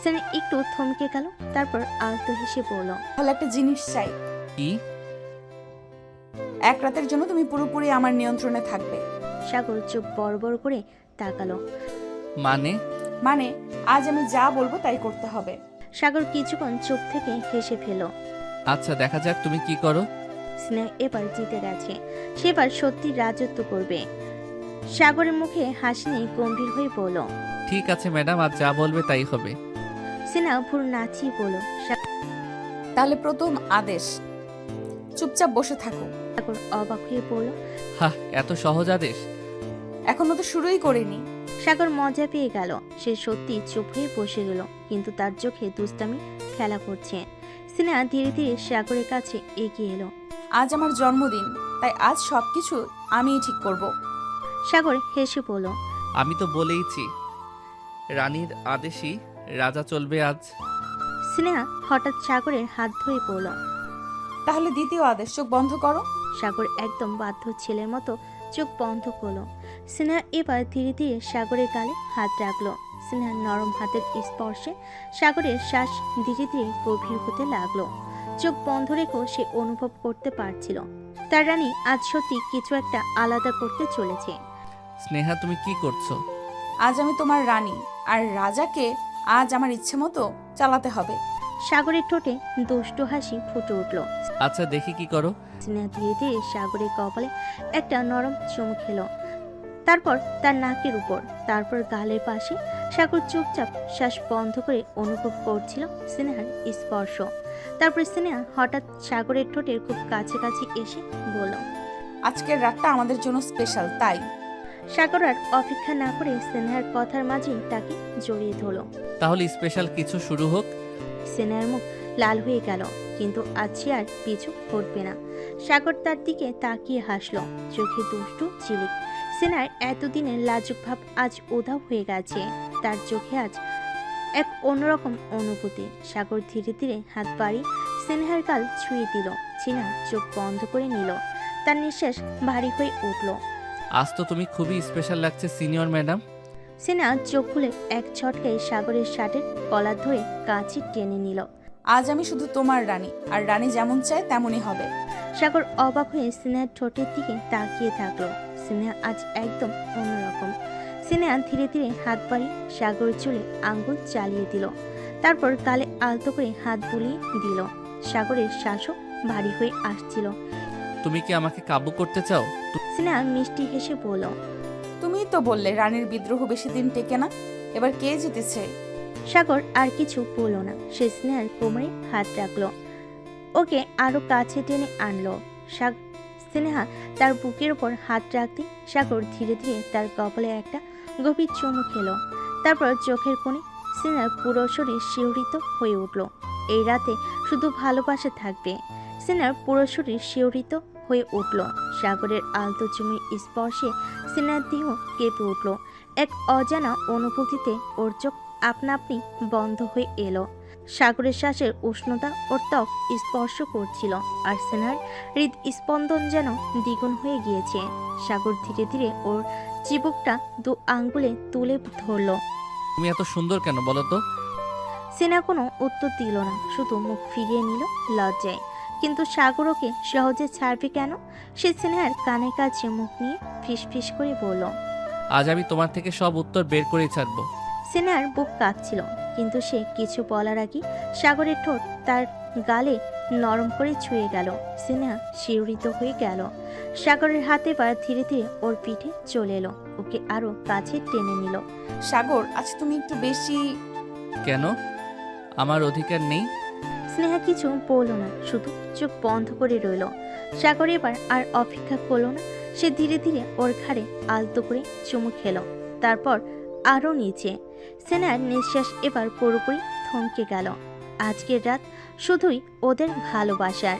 স্নেহা একটু থমকে গেল, তারপর আলতো হেসে পড়ল।
তাহলে একটা জিনিস চাই।
কি?
এক রাতের জন্য তুমি পুরোপুরি আমার নিয়ন্ত্রণে থাকবে।
সাগর চোখ বড় বড় করে তাকালো।
মানে?
মানে আজ আমি যা বলবো তাই করতে হবে।
সাগর কিছুক্ষণ চুপ থেকে হেসে ফেল।
আচ্ছা, দেখা যাক তুমি কি করো।
স্নেহা এবার জিতে গেছে, সেবার সত্যি রাজত্ব করবে। সাগরের মুখে হাসি নেই, গম্ভীর হয়ে বলল।
ঠিক আছে ম্যাডাম, আজ যা বলবে তাই হবে।
স্নেহা ভুর নাচিয়ে বলল।
তাহলে প্রথম আদেশ, চুপচাপ বসে থাকো।
সাগর অবাক হয়ে বলল।
হা, এত সহজ আদেশ?
এখনো তো শুরুই করিনি।
সাগর মজা পেয়ে গেল। সে সত্যি চুপ হয়ে বসে গেল, কিন্তু তার চোখে দুষ্টামি খেলা করছে। স্নেহা ধীরে ধীরে সাগরের কাছে এগিয়ে এলো।
আজ আমার জন্মদিন, তাই আজ সবকিছু আমিই ঠিক করব।
সাগর হেসে বলল।
আমি তো বলেইছি রানীর আদেশই রাজা চলবে আজ।
স্নেহা হঠাৎ সাগরের হাত ধরে পড়ল।
তাহলে দ্বিতীয় আদেশ, চোখ বন্ধ করো।
সাগর একদম বাধ্য ছেলের মতো চোখ বন্ধ করলো। স্নেহা এবার ধীরে ধীরে সাগরের গালে হাত রাখলো। স্নেহার নরম হাতের স্পর্শে সাগরের শ্বাস ধীরে ধীরে গভীর হতে লাগলো। চোখ বন্ধ রেখেও সে অনুভব করতে পারছিল তার রানী আজ সত্যি কিছু একটা আলাদা করতে চলেছে।
স্নেহা, তুমি কি করছো?
আজ আমি তোমার রানী, আর রাজাকে আজ আমার ইচ্ছে মতো চালাতে হবে।
সাগরের ঠোঁটে দুষ্ট হাসি ফুটে উঠল।
আচ্ছা, দেখি কি করো।
স্নেহা ধীরে ধীরে সাগরের কপালে একটা নরম চুমু খেলো, তারপর তার নাকের উপর, তারপর গালের পাশে। সাগর চুপচাপ শ্বাস বন্ধ করে অনুভব করছিল স্নেহার স্পর্শ। তারপর স্নেহা হঠাৎ সাগরের ঠোঁটের খুব কাছাকাছি এসে বলল,
আজকের রাতটা আমাদের জন্য স্পেশাল, তাই।
সাগর আর অপেক্ষা না করে স্নেহার কথার মাঝেই তাকে জড়িয়ে ধরল।
তাহলে স্পেশাল কিছু শুরু হোক।
স্নেহার মুখ লাল হয়ে গেল, কিন্তু আজ সে আর পিছু হটবে না। সাগর তার দিকে তাকিয়ে হাসল, চোখে দুষ্টু ঝিলিক। স্নেহার এতদিনের লাজুক ভাব আজ উধাও হয়ে গেছে। তার চোখে আজ এক অন্যরকম অনুভূতি। সাগর ধীরে ধীরে হাত বাড়িয়ে স্নেহার গাল ছুঁয়ে দিল। স্নেহা চোখ বন্ধ করে নিল, তার নিঃশ্বাস ভারী হয়ে উঠল।
আজ তো তুমি খুবই স্পেশাল লাগছে সিনিয়র ম্যাডাম।
স্নেহা চোখ খুলে এক ছটকায় সাগরের শার্টের কলার ধরে কাছে টেনে নিল।
আজ আমি শুধু তোমার রানী, আর রানী যেমন চায় তেমনই হবে।
সাগর অবাক হয়ে স্নেহার ঠোঁটের দিকে তাকিয়ে থাকলো। স্নেহা আজ একদম অন্যরকম। স্নেহা ধীরে ধীরে হাত বাড়িয়ে সাগরের চুলে আঙ্গুল চালিয়ে দিল, তারপর গালে আলতো করে হাত বুলিয়ে দিল। সাগরের শ্বাসও ভারী হয়ে আসছিল।
তুমি কি আমাকে কাবু করতে চাও?
স্নেহা মিষ্টি হেসে বলল।
তুমিই তো বললে রানীর বিদ্রোহ বেশি দিন টেকে না। এবার কে জিতেছে?
সাগর আর কিছু বলল না, সে স্নেহার কোমরে হাত রাখলো, ওকে আরো কাছে টেনে আনলো। স্নেহা তার বুকের উপর হাত রাখতে সাগর ধীরে ধীরে তার কপালে একটা গভীর চুমু খেলো, তারপর চোখের কোণে সিনহার পুরো শরীর শিহরিত হয়ে উঠল। এই রাতে শুধু ভালোবাসা থাকবে। সিনহার পুরো শরীর শিহরিত হয়ে উঠল। সাগরের আলতো চুমির স্পর্শে সিনহার দেহ কেঁপে উঠল। এক অজানা অনুভূতিতে ওর চোখ আপনা আপনি বন্ধ হয়ে এলো। সাগরের শ্বাসের উষ্ণতা ওর ত্বক স্পর্শ করছিল, আর সিনহার হৃদস্পন্দন যেন দ্বিগুণ হয়ে গিয়েছে। সাগর ধীরে ধীরে ওর চিবুকটা 2 আঙ্গুলে তুলে ধরল।
তুমি এত সুন্দর কেন বলো তো?
সিনহা কোনো উত্তর দিল না, শুধু মুখ ফিরিয়ে নিল লজ্জায়। কিন্তু সাগর ওকে সহজে ছাড়বে কেন? সে সিনহার কানের কাছে মুখ নিয়ে ফিসফিস করে বলল।
আজ আমি তোমার থেকে সব উত্তর বের করেই ছাড়বো।
সিনহার বুক কাঁপছিল, কিন্তু সে কিছু বলার আগে সাগরের ঠোঁট তার গালে নরম করে ছুঁয়ে গেল। সিনহা শিহরিত হয়ে গেল। সাগরের হাতে পা ধীরে ধীরে ওর পিঠে চলে এলো, ওকে আরো কাছে টেনে নিল।
সাগর, আজ তুমি একটু বেশি।
কেন? আমার অধিকার নেই?
স্নেহা কিছু বলল না, শুধু চোখ বন্ধ করে রইল। সাগর এবার আর অপেক্ষা করলো না, সে ধীরে ধীরে ওর ঘাড়ে আলতো করে চুমু খেলো, তারপর আরো নিচে। স্নেহার নিঃশ্বাস এবার পুরোপুরি থমকে গেল। আজকের রাত শুধুই ওদের ভালোবাসার।